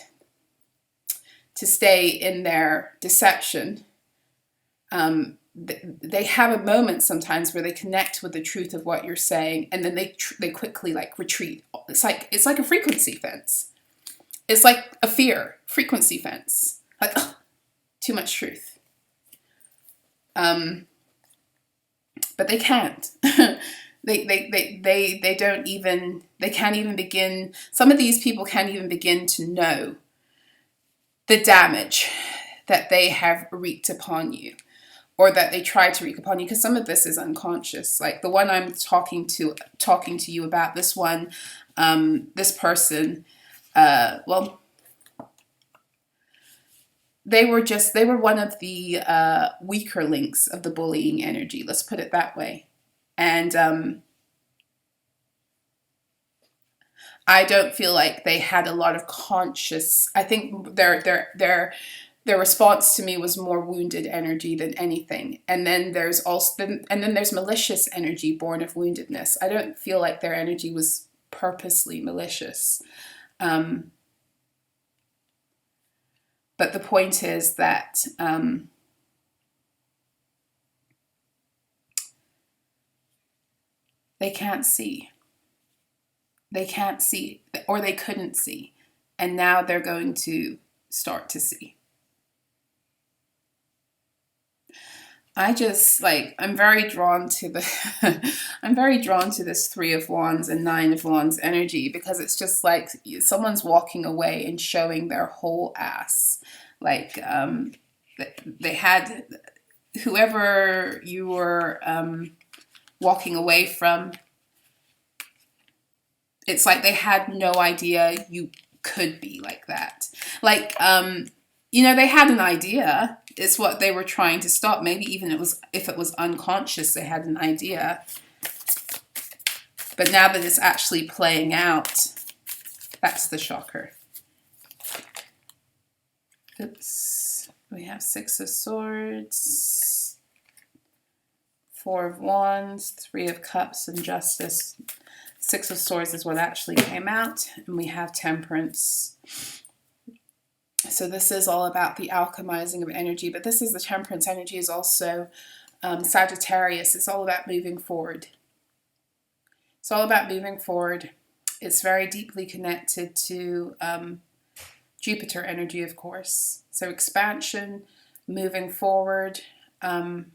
to stay in their deception, they have a moment sometimes where they connect with the truth of what you're saying, and then they quickly like retreat. It's like a frequency fence. It's like a frequency fence. Like, oh, too much truth. But they can't. They don't even, they can't even begin, some of these people can't even begin to know the damage that they have wreaked upon you, or that they try to wreak upon you, because some of this is unconscious. Like the one I'm talking to you about, this one, this person, they were one of the weaker links of the bullying energy. Let's put it that way. And I don't feel like they had a lot of conscious. I think their response to me was more wounded energy than anything. And then there's malicious energy born of woundedness. I don't feel like their energy was purposely malicious. But the point is that they can't see. They can't see, or they couldn't see. And now they're going to start to see. I just like, I'm very drawn to the, I'm very drawn to this Three of Wands and Nine of Wands energy, because it's just like someone's walking away and showing their whole ass. Like, they had, whoever you were walking away from, it's like they had no idea you could be like that. Like, you know, they had an idea. It's what they were trying to stop. Maybe even if it was unconscious, they had an idea. But now that it's actually playing out, that's the shocker. Oops. We have Six of Swords, Four of Wands, Three of Cups, and Justice. Six of Swords is what actually came out. And we have Temperance. So this is all about the alchemizing of energy. But this is the Temperance energy is also Sagittarius. It's all about moving forward. It's all about moving forward. It's very deeply connected to Jupiter energy, of course. So expansion, moving forward, has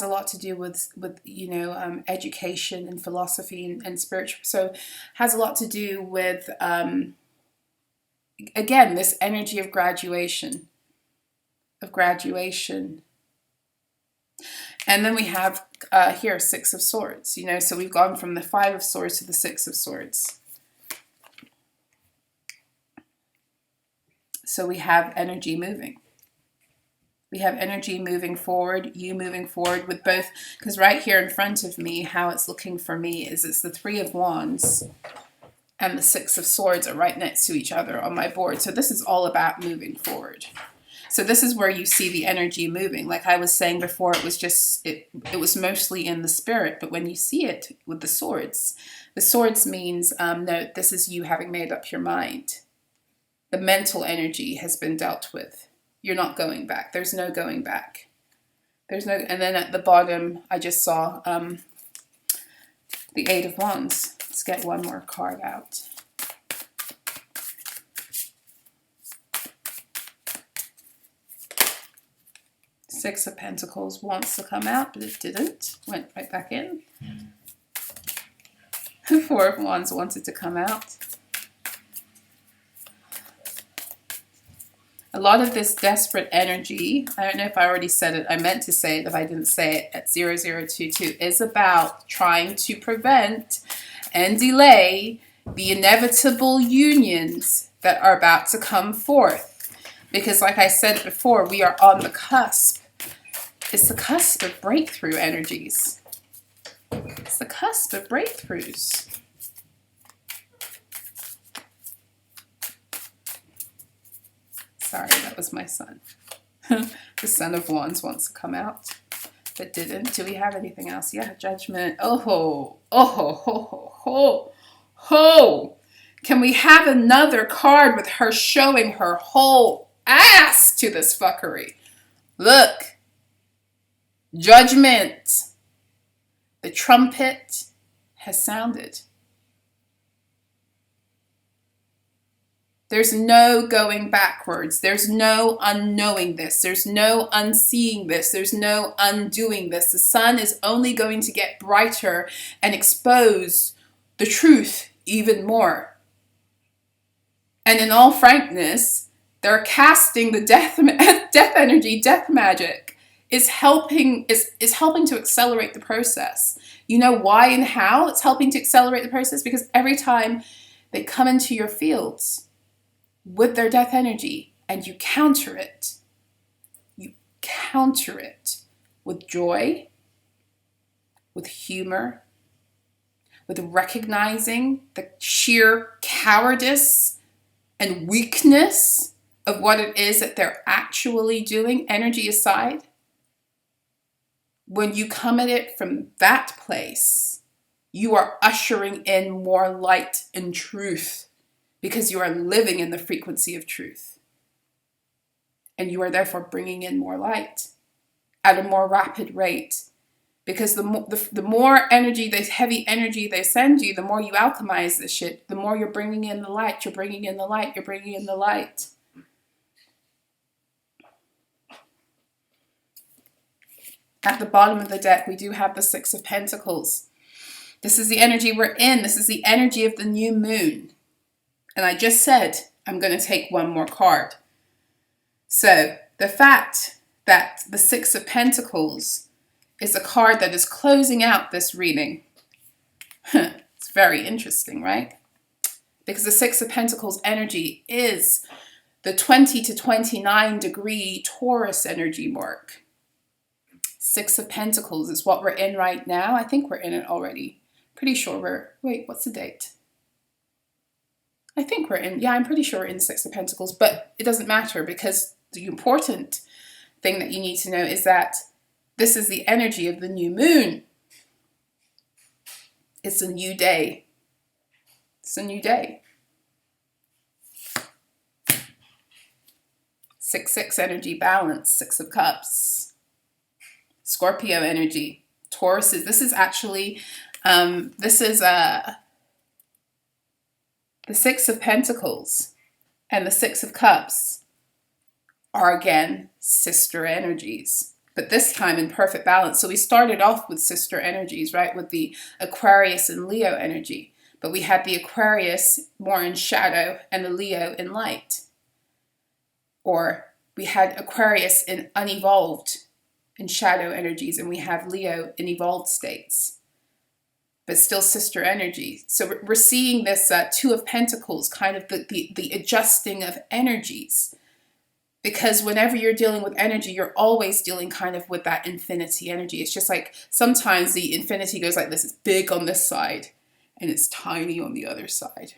a lot to do with you know, education and philosophy and spiritual. So has a lot to do with, again, this energy of graduation. And then we have here Six of Swords, you know, so we've gone from the Five of Swords to the Six of Swords. So we have energy moving. We have energy moving forward, you moving forward with both, because right here in front of me, how it's looking for me is it's the Three of Wands and the Six of Swords are right next to each other on my board. So this is all about moving forward. So this is where you see the energy moving. Like I was saying before, it was just, it was mostly in the spirit, but when you see it with the swords means, no, this is you having made up your mind. The mental energy has been dealt with. You're not going back. There's no going back. There's no, and then at the bottom, I just saw the Eight of Wands. Let's get one more card out. Six of Pentacles wants to come out, but it didn't. Went right back in. Four of Wands wanted to come out. A lot of this desperate energy, I don't know if I already said it, I meant to say it if I didn't say it, at 0022, is about trying to prevent and delay the inevitable unions that are about to come forth. Because like I said before, we are on the cusp. It's the cusp of breakthrough energies. It's the cusp of breakthroughs. Sorry, that was my son. The Son of Wands wants to come out, but didn't. Do we have anything else? Yeah, Judgment. Oh ho, oh ho, ho, ho, ho, ho. Can we have another card with her showing her whole ass to this fuckery? Look. Judgment. The trumpet has sounded. There's no going backwards. There's no unknowing this. There's no unseeing this. There's no undoing this. The sun is only going to get brighter and expose the truth even more. And in all frankness, they're casting the death energy, death magic. Is helping to accelerate the process. You know why and how it's helping to accelerate the process? Because every time they come into your fields with their death energy and you counter it with joy, with humor, with recognizing the sheer cowardice and weakness of what it is that they're actually doing, energy aside. When you come at it from that place, you are ushering in more light and truth because you are living in the frequency of truth. And you are therefore bringing in more light at a more rapid rate. Because the more energy, this heavy energy they send you, the more you alchemize this shit, the more you're bringing in the light, you're bringing in the light, you're bringing in the light. At the bottom of the deck, we do have the Six of Pentacles. This is the energy we're in. This is the energy of the new moon. And I just said, I'm going to take one more card. So the fact that the Six of Pentacles is a card that is closing out this reading, it's very interesting, right? Because the Six of Pentacles energy is the 20 to 29 degree Taurus energy mark. Six of Pentacles is what we're in right now. I think we're in it already. Pretty sure wait, what's the date? I think we're in, yeah, I'm pretty sure we're in Six of Pentacles, but it doesn't matter because the important thing that you need to know is that this is the energy of the new moon. It's a new day. It's a new day. 6-6 energy balance, Six of Cups. Scorpio energy. Taurus is, this is actually, the Six of Pentacles and the Six of Cups are again sister energies, but this time in perfect balance. So we started off with sister energies, right, with the Aquarius and Leo energy, but we had the Aquarius more in shadow and the Leo in light. Or we had Aquarius in unevolved in shadow energies, and we have Leo in evolved states, but still sister energy. So we're seeing this Two of Pentacles, kind of the adjusting of energies. Because whenever you're dealing with energy, you're always dealing kind of with that infinity energy. It's just like sometimes the infinity goes like this. It's big on this side and it's tiny on the other side.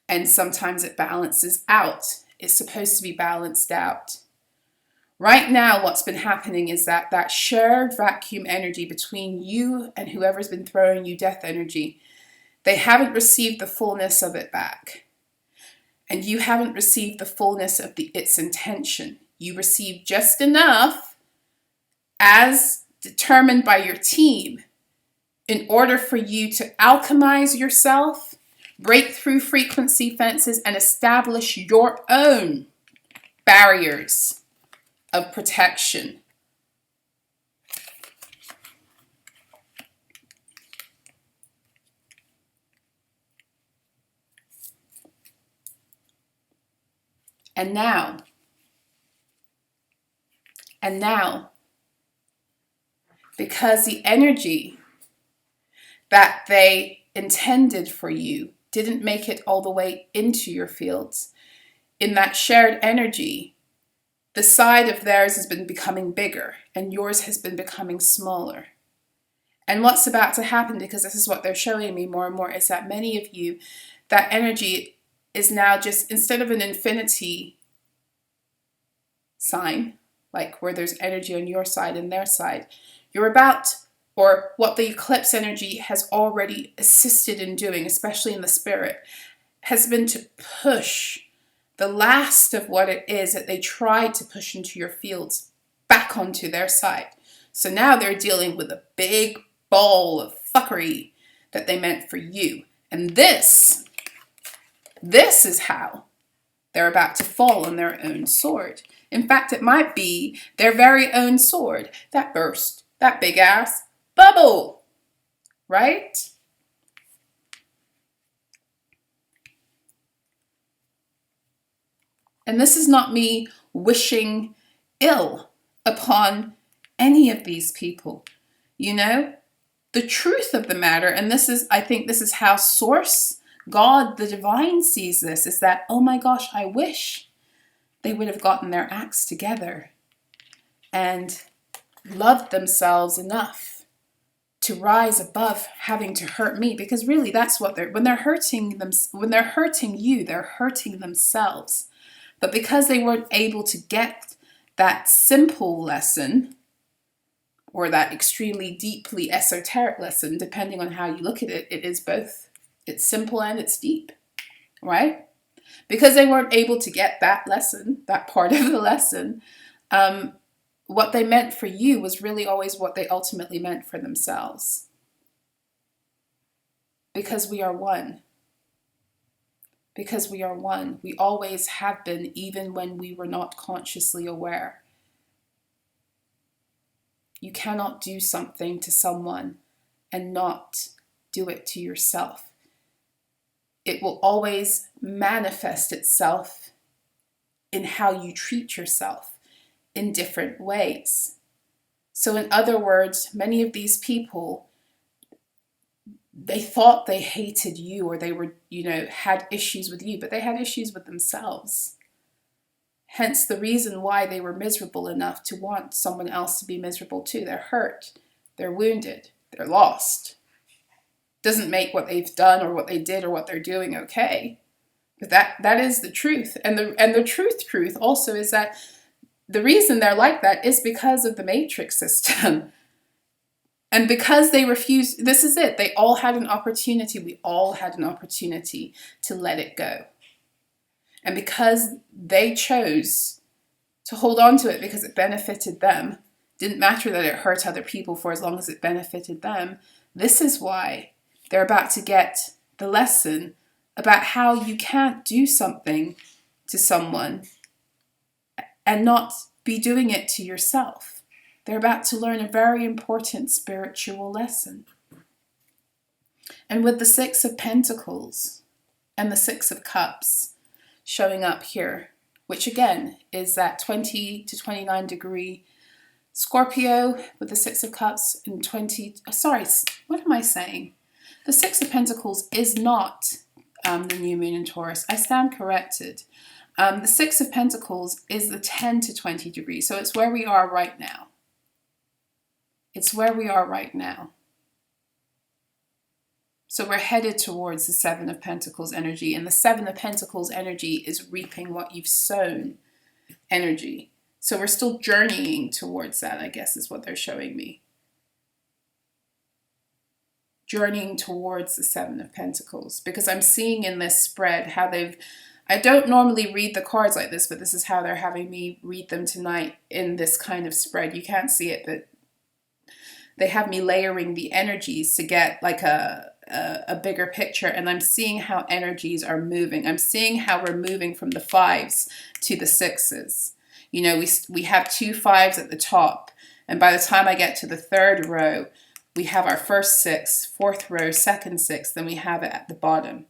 And sometimes it balances out. It's supposed to be balanced out. Right now, what's been happening is that shared vacuum energy between you and whoever's been throwing you death energy, they haven't received the fullness of it back. And you haven't received the fullness of its intention. You received just enough as determined by your team in order for you to alchemize yourself, break through frequency fences, and establish your own barriers of protection. And now, because the energy that they intended for you didn't make it all the way into your fields, in that shared energy, the side of theirs has been becoming bigger and yours has been becoming smaller. And what's about to happen, because this is what they're showing me more and more, is that many of you, that energy is now just, instead of an infinity sign, like where there's energy on your side and their side, you're about, or what the eclipse energy has already assisted in doing, especially in the spirit, has been to push the last of what it is that they tried to push into your fields back onto their side. So now they're dealing with a big ball of fuckery that they meant for you. And this is how they're about to fall on their own sword. In fact, it might be their very own sword that burst that big ass bubble, right? And this is not me wishing ill upon any of these people. You know, the truth of the matter, and this is, I think this is how Source, God, the divine sees this, is that, oh my gosh, I wish they would have gotten their acts together and loved themselves enough to rise above having to hurt me. Because really that's what when they're hurting you, they're hurting themselves. But because they weren't able to get that simple lesson, or that extremely deeply esoteric lesson, depending on how you look at it, it is both. It's simple and it's deep, right? Because they weren't able to get that lesson, that part of the lesson, what they meant for you was really always what they ultimately meant for themselves. Because we are one. Because we are one. We always have been, even when we were not consciously aware. You cannot do something to someone and not do it to yourself. It will always manifest itself in how you treat yourself in different ways. So in other words, many of these people, they thought they hated you, or they were, had issues with you, but they had issues with themselves. Hence the reason why they were miserable enough to want someone else to be miserable too. They're hurt, they're wounded, they're lost. Doesn't make what they've done or what they did or what they're doing okay. But that is the truth. And the truth also is that the reason they're like that is because of the matrix system. And because they refused, this is it. They all had an opportunity. We all had an opportunity to let it go. And because they chose to hold on to it because it benefited them, didn't matter that it hurt other people for as long as it benefited them, this is why they're about to get the lesson about how you can't do something to someone and not be doing it to yourself. They're about to learn a very important spiritual lesson. And with the Six of Pentacles and the Six of Cups showing up here, which again is that 20 to 29 degree Scorpio with the Six of Cups and what am I saying? The Six of Pentacles is not the new moon in Taurus. I stand corrected. The Six of Pentacles is the 10 to 20 degrees. So it's where we are right now. It's where we are right now. So we're headed towards the Seven of Pentacles energy. And the Seven of Pentacles energy is reaping what you've sown energy. So we're still journeying towards that, I guess is what they're showing me. Journeying towards the Seven of Pentacles. Because I'm seeing in this spread how I don't normally read the cards like this, but this is how they're having me read them tonight in this kind of spread. You can't see it, but they have me layering the energies to get like a bigger picture. And I'm seeing how energies are moving. I'm seeing how we're moving from the fives to the sixes. We have two fives at the top. And by the time I get to the third row, we have our first six, fourth row, second six, then we have it at the bottom.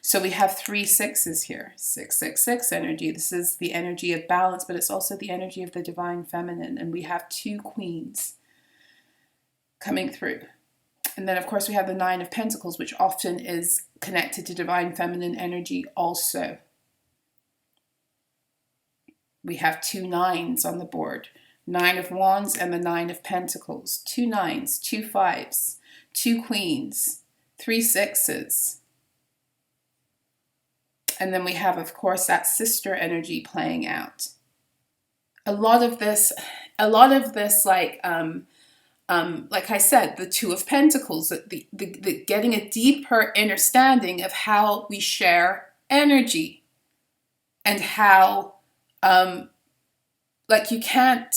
So we have three sixes here, 666 energy. This is the energy of balance, but it's also the energy of the divine feminine. And we have two queens coming through. And then, of course, we have the Nine of Pentacles, which often is connected to divine feminine energy also. We have two nines on the board. Nine of Wands and the Nine of Pentacles. Two nines, two fives, two queens, three sixes. And then we have, of course, that sister energy playing out. A lot of this, like I said, the Two of Pentacles, the getting a deeper understanding of how we share energy and how, like you can't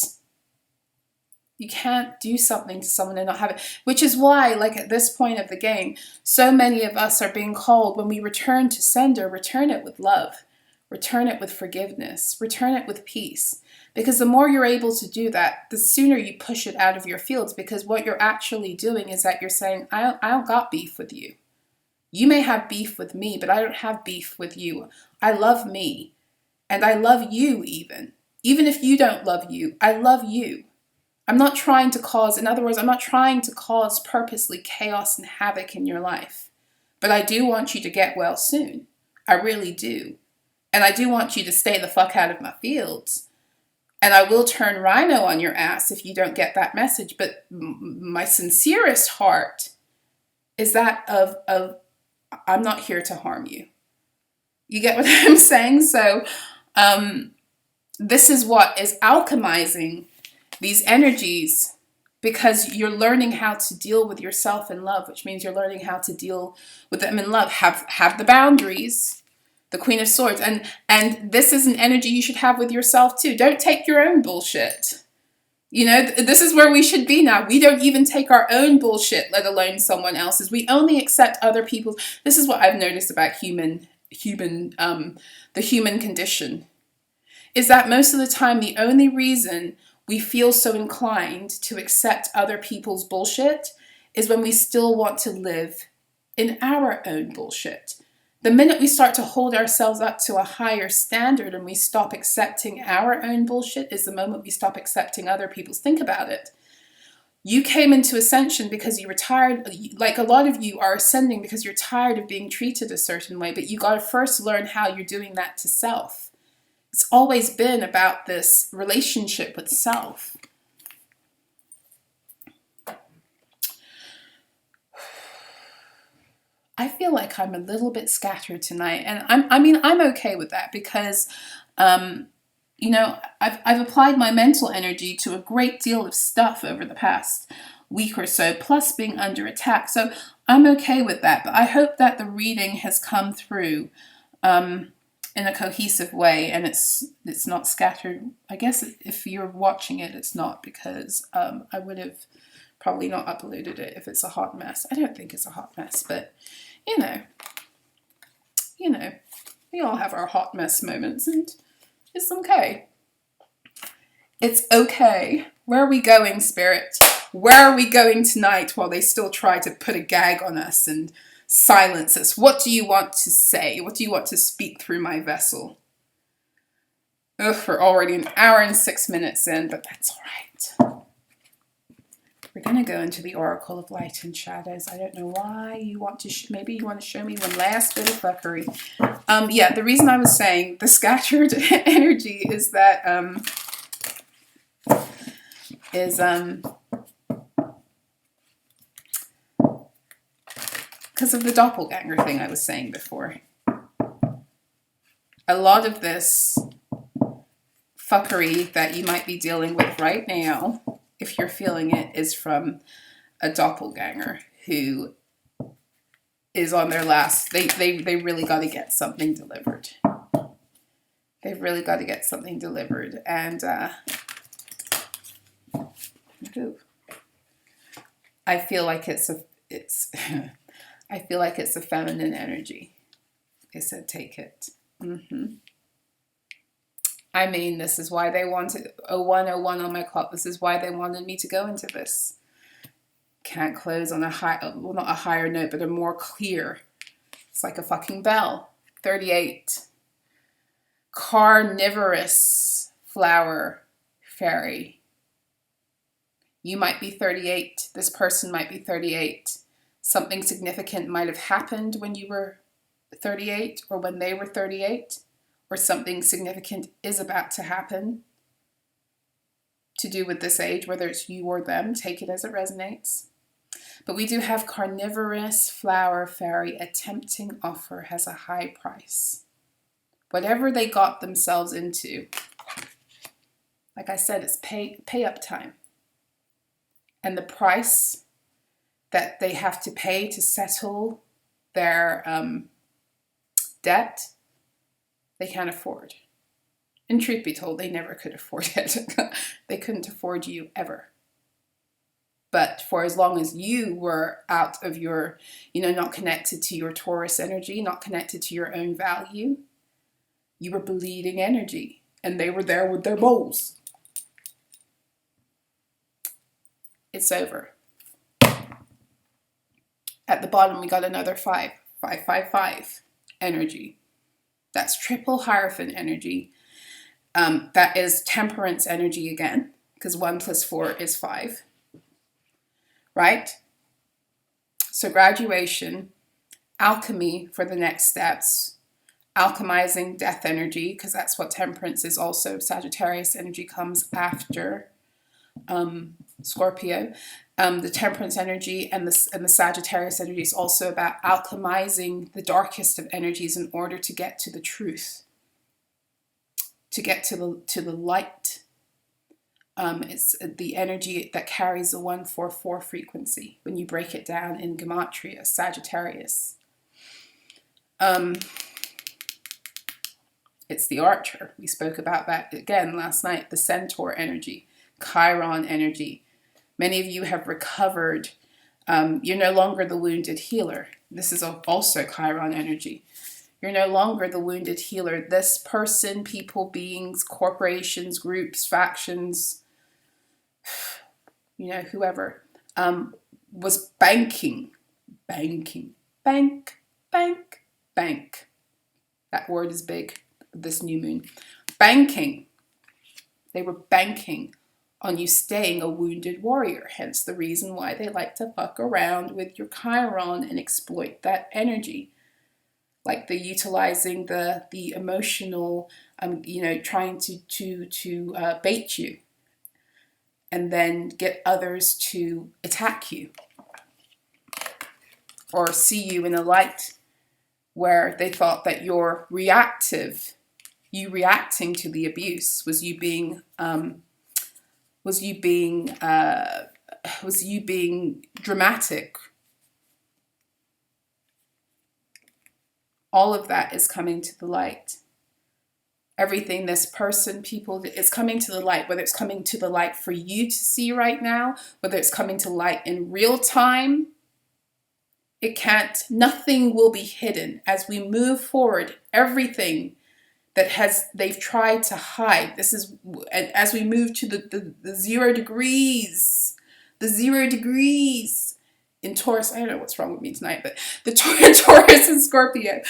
do something to someone and not have it, which is why, like at this point of the game, so many of us are being called, when we return to sender, return it with love, return it with forgiveness, return it with peace. Because the more you're able to do that, the sooner you push it out of your fields. Because what you're actually doing is that you're saying, I don't got beef with you. You may have beef with me, but I don't have beef with you. I love me. And I love you even. Even if you don't love you, I love you. I'm not trying to cause, in other words, I'm not trying to cause purposely chaos and havoc in your life. But I do want you to get well soon. I really do. And I do want you to stay the fuck out of my fields. And I will turn Rhino on your ass if you don't get that message. But my sincerest heart is that of I'm not here to harm you. You get what I'm saying? So this is what is alchemizing these energies, because you're learning how to deal with yourself in love, which means you're learning how to deal with them in love. Have the boundaries, the Queen of Swords. And this is an energy you should have with yourself too. Don't take your own bullshit. This is where we should be now. We don't even take our own bullshit, let alone someone else's. We only accept other people's. This is what I've noticed about the human condition, is that most of the time the only reason we feel so inclined to accept other people's bullshit is when we still want to live in our own bullshit. The minute we start to hold ourselves up to a higher standard and we stop accepting our own bullshit is the moment we stop accepting other people's. Think about it. You came into ascension because you were tired. Like a lot of you are ascending because you're tired of being treated a certain way, but you got to first learn how you're doing that to self. It's always been about this relationship with self. I feel like I'm a little bit scattered tonight, and I'm okay with that because, you know, I've applied my mental energy to a great deal of stuff over the past week or so, plus being under attack. So I'm okay with that, but I hope that the reading has come through in a cohesive way, and it's not scattered. I guess if you're watching it, it's not, because I would have probably not uploaded it if it's a hot mess. I don't think it's a hot mess, but you know, we all have our hot mess moments, and it's okay. It's okay. Where are we going, Spirit? Where are we going tonight while they still try to put a gag on us and silence us? What do you want to say? What do you want to speak through my vessel? Ugh, we're already an hour and 6 minutes in, but that's all right. We're going to go into the Oracle of Light and Shadows. I don't know why you want to, maybe you want to show me one last bit of fuckery. Yeah, the reason I was saying the scattered energy is that, because of the doppelganger thing I was saying before. A lot of this fuckery that you might be dealing with right now, if you're feeling it, is from a doppelganger who is on their last, they really got to get something delivered. They've really got to get something delivered. And I feel like it's I feel like it's a feminine energy. They said, take it. I mean, this is why they wanted 0101 on my clock. This is why they wanted me to go into this. Can't close on a high, well, not a higher note, but a more clear. It's like a fucking bell. 38. Carnivorous flower fairy. You might be 38. This person might be 38. Something significant might have happened when you were 38 or when they were 38. Or something significant is about to happen to do with this age, whether it's you or them. Take it as it resonates. But we do have carnivorous flower fairy. A tempting offer has a high price. Whatever they got themselves into, like I said, it's pay up time. And the price that they have to pay to settle their debt, they can't afford. And truth be told, they never could afford it. They couldn't afford you ever. But for as long as you were out of your, not connected to your Taurus energy, not connected to your own value, you were bleeding energy. And they were there with their bowls. It's over. At the bottom, we got another 5. 555 energy. That's triple Hierophant energy. That is temperance energy again, because 1 + 4 is 5. Right? So graduation, alchemy for the next steps, alchemizing death energy, because that's what temperance is also. Sagittarius energy comes after Scorpio. The temperance energy and the Sagittarius energy is also about alchemizing the darkest of energies in order to get to the truth, to get to the light. It's the energy that carries the 144 frequency when you break it down in Gematria, Sagittarius. It's the Archer. We spoke about that again last night. The Centaur energy, Chiron energy. Many of you have recovered. You're no longer the wounded healer. This is also Chiron energy. You're no longer the wounded healer. This person, people, beings, corporations, groups, factions, you know, whoever, was banking, bank, bank, bank. That word is big this new moon. Banking. They were banking on you staying a wounded warrior. Hence the reason why they like to fuck around with your Chiron and exploit that energy. Like they're utilizing the emotional, you know, trying to bait you and then get others to attack you or see you in a light where they thought that you're reactive. You reacting to the abuse was you being dramatic. All of that is coming to the light. Everything, this person, people, is coming to the light, whether it's coming to the light for you to see right now, whether it's coming to light in real time. It can't, nothing will be hidden as we move forward. Everything that they've tried to hide. This is, as we move to the 0 degrees, the 0 degrees in Taurus. I don't know what's wrong with me tonight, but the Taurus and Scorpio.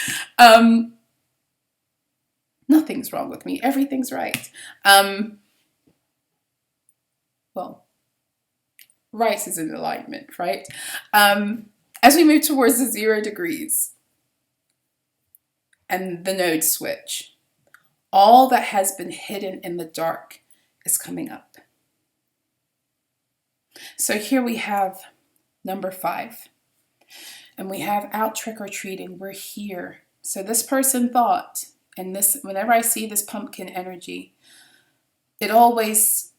Nothing's wrong with me. Everything's right. Well, right is in alignment, right? As we move towards the 0 degrees and the node switch, all that has been hidden in the dark is coming up. So here we have number 5. And we have out trick-or-treating. We're here. So this person thought, and this, whenever I see this pumpkin energy, it always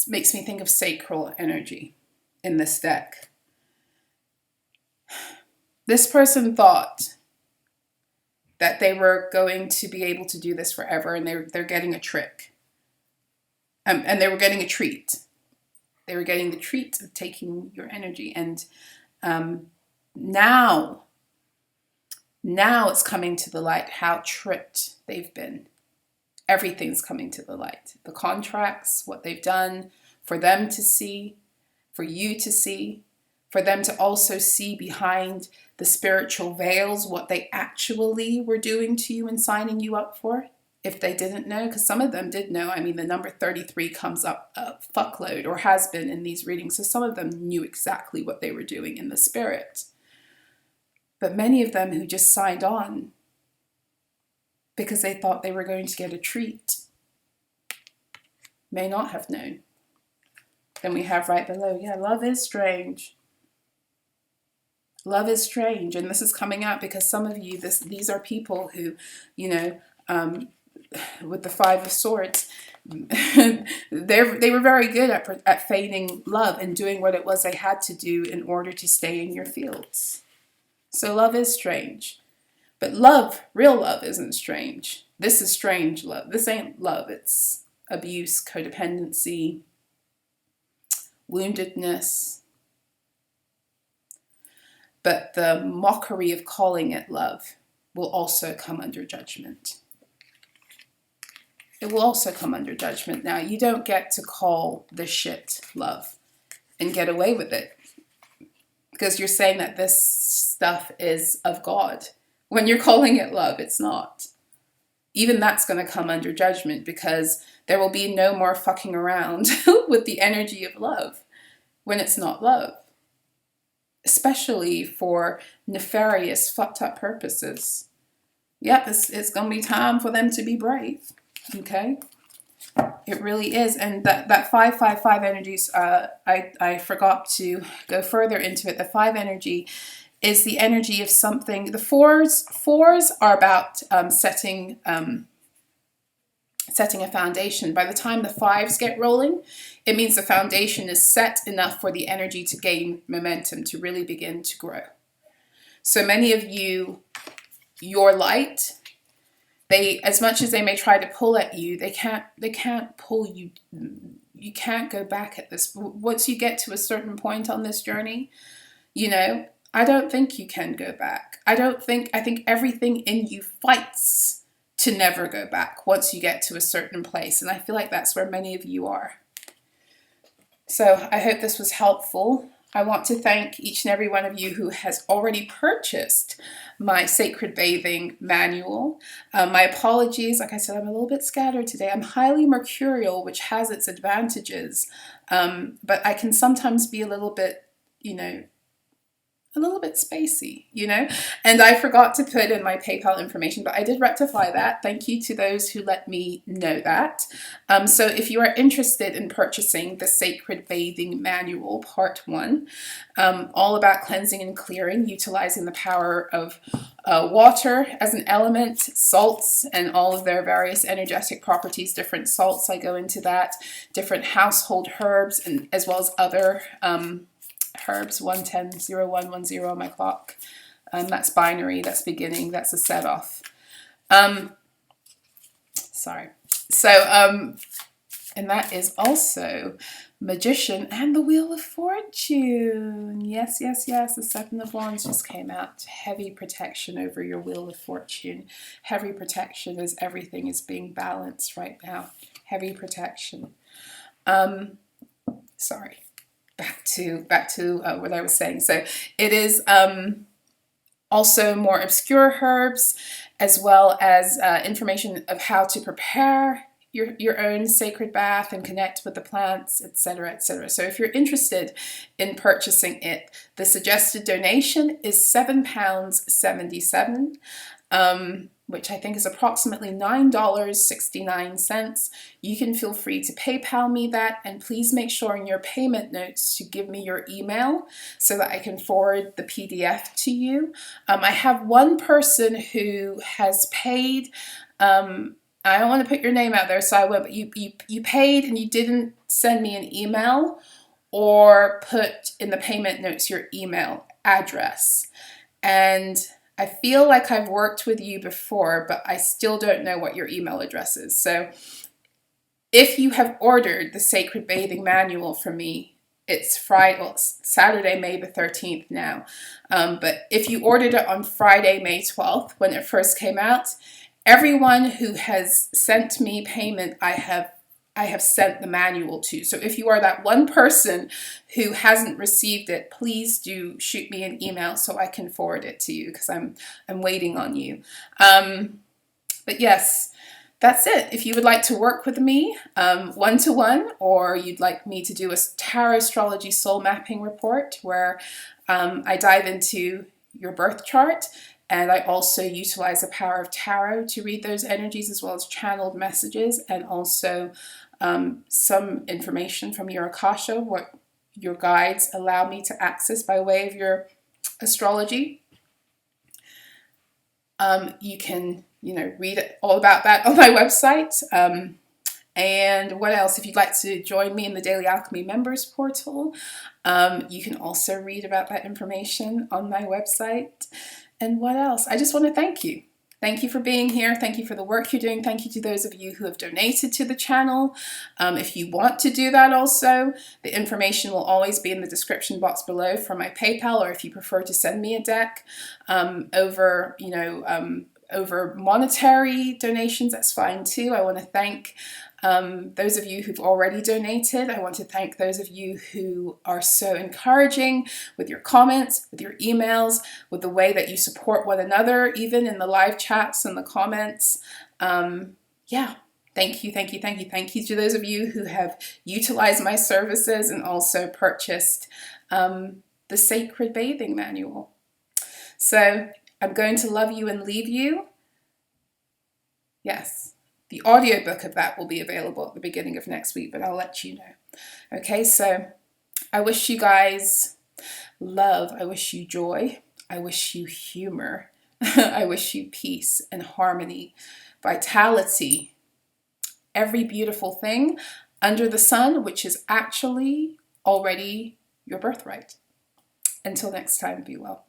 makes me think of sacral energy in this deck. This person thought that they were going to be able to do this forever, and they're getting a trick. And they were getting a treat. They were getting the treat of taking your energy. And now it's coming to the light how tricked they've been. Everything's coming to the light. The contracts, what they've done for them to see, for you to see, for them to also see behind the spiritual veils what they actually were doing to you and signing you up for, if they didn't know, because some of them did know. I mean, the number 33 comes up a fuckload, or has been in these readings, so some of them knew exactly what they were doing in the spirit. But many of them who just signed on because they thought they were going to get a treat may not have known. Then we have right below, yeah, love is strange. Love is strange, and this is coming out because some of you, these are people who, you know, with the 5 of Swords, they were very good at feigning love and doing what it was they had to do in order to stay in your fields. So love is strange, but love, real love, isn't strange. This is strange love. This ain't love. It's abuse, codependency, woundedness. But the mockery of calling it love will also come under judgment. It will also come under judgment. Now, you don't get to call the shit love and get away with it because you're saying that this stuff is of God. When you're calling it love, it's not. Even that's going to come under judgment because there will be no more fucking around with the energy of love when it's not love. Especially for nefarious, fucked up purposes. Yep, it's going to be time for them to be brave. Okay? It really is. And that 555 energies, I forgot to go further into it. The 5 energy is the energy of something. The fours are about setting a foundation. By the time the 5s get rolling, it means the foundation is set enough for the energy to gain momentum, to really begin to grow. So many of you, your light, they, as much as they may try to pull at you, they can't pull you. You can't go back at this. Once you get to a certain point on this journey, you know, I don't think you can go back. I think everything in you fights to never go back once you get to a certain place. And I feel like that's where many of you are. So I hope this was helpful. I want to thank each and every one of you who has already purchased my Sacred Bathing Manual. My apologies, like I said, I'm a little bit scattered today. I'm highly mercurial, which has its advantages, but I can sometimes be a little bit, a little bit spacey, and I forgot to put in my PayPal information, but I did rectify that. Thank you to those who let me know that. So if you are interested in purchasing the Sacred Bathing Manual, Part 1, all about cleansing and clearing, utilizing the power of water as an element, salts, and all of their various energetic properties, different salts, I go into that, different household herbs, and as well as other herbs, 1100110 on my clock. That's binary, that's beginning, that's a set off. Sorry. So, and that is also Magician and the Wheel of Fortune. Yes, yes, yes. The Seven of Wands just came out. Heavy protection over your Wheel of Fortune. Heavy protection as everything is being balanced right now. Heavy protection. Sorry. Back to what I was saying. So it is also more obscure herbs, as well as information of how to prepare your own sacred bath and connect with the plants, etc., etc. So if you're interested in purchasing it, the suggested donation is £7.77. Which I think is approximately $9.69. You can feel free to PayPal me that, and please make sure in your payment notes to give me your email so that I can forward the PDF to you. I have one person who has paid. I don't want to put your name out there, so I won't, but you paid and you didn't send me an email or put in the payment notes your email address. And I feel like I've worked with you before, but I still don't know what your email address is. So if you have ordered the Sacred Bathing Manual from me, it's Friday, well, it's Saturday, May the 13th now. But if you ordered it on Friday, May 12th, when it first came out, everyone who has sent me payment, I have sent the manual to. So if you are that one person who hasn't received it, please do shoot me an email so I can forward it to you, because I'm waiting on you. But yes, that's it. If you would like to work with me one-to-one, or you'd like me to do a tarot astrology soul mapping report where I dive into your birth chart, and I also utilize the power of tarot to read those energies, as well as channeled messages, and also some information from your Akasha, what your guides allow me to access by way of your astrology. You can, read all about that on my website. And what else? If you'd like to join me in the Daily Alchemy members portal, you can also read about that information on my website. And what else? I just want to thank you. Thank you for being here. Thank you for the work you're doing. Thank you to those of you who have donated to the channel. If you want to do that also, the information will always be in the description box below for my PayPal, or if you prefer to send me a deck over monetary donations, that's fine too. I want to thank those of you who've already donated. I want to thank those of you who are so encouraging with your comments, with your emails, with the way that you support one another, even in the live chats and the comments. Yeah, thank you, thank you, thank you. Thank you to those of you who have utilized my services and also purchased the Sacred Bathing Manual. So I'm going to love you and leave you. Yes. The audiobook of that will be available at the beginning of next week, but I'll let you know. Okay, so I wish you guys love. I wish you joy. I wish you humor. I wish you peace and harmony, vitality, every beautiful thing under the sun, which is actually already your birthright. Until next time, be well.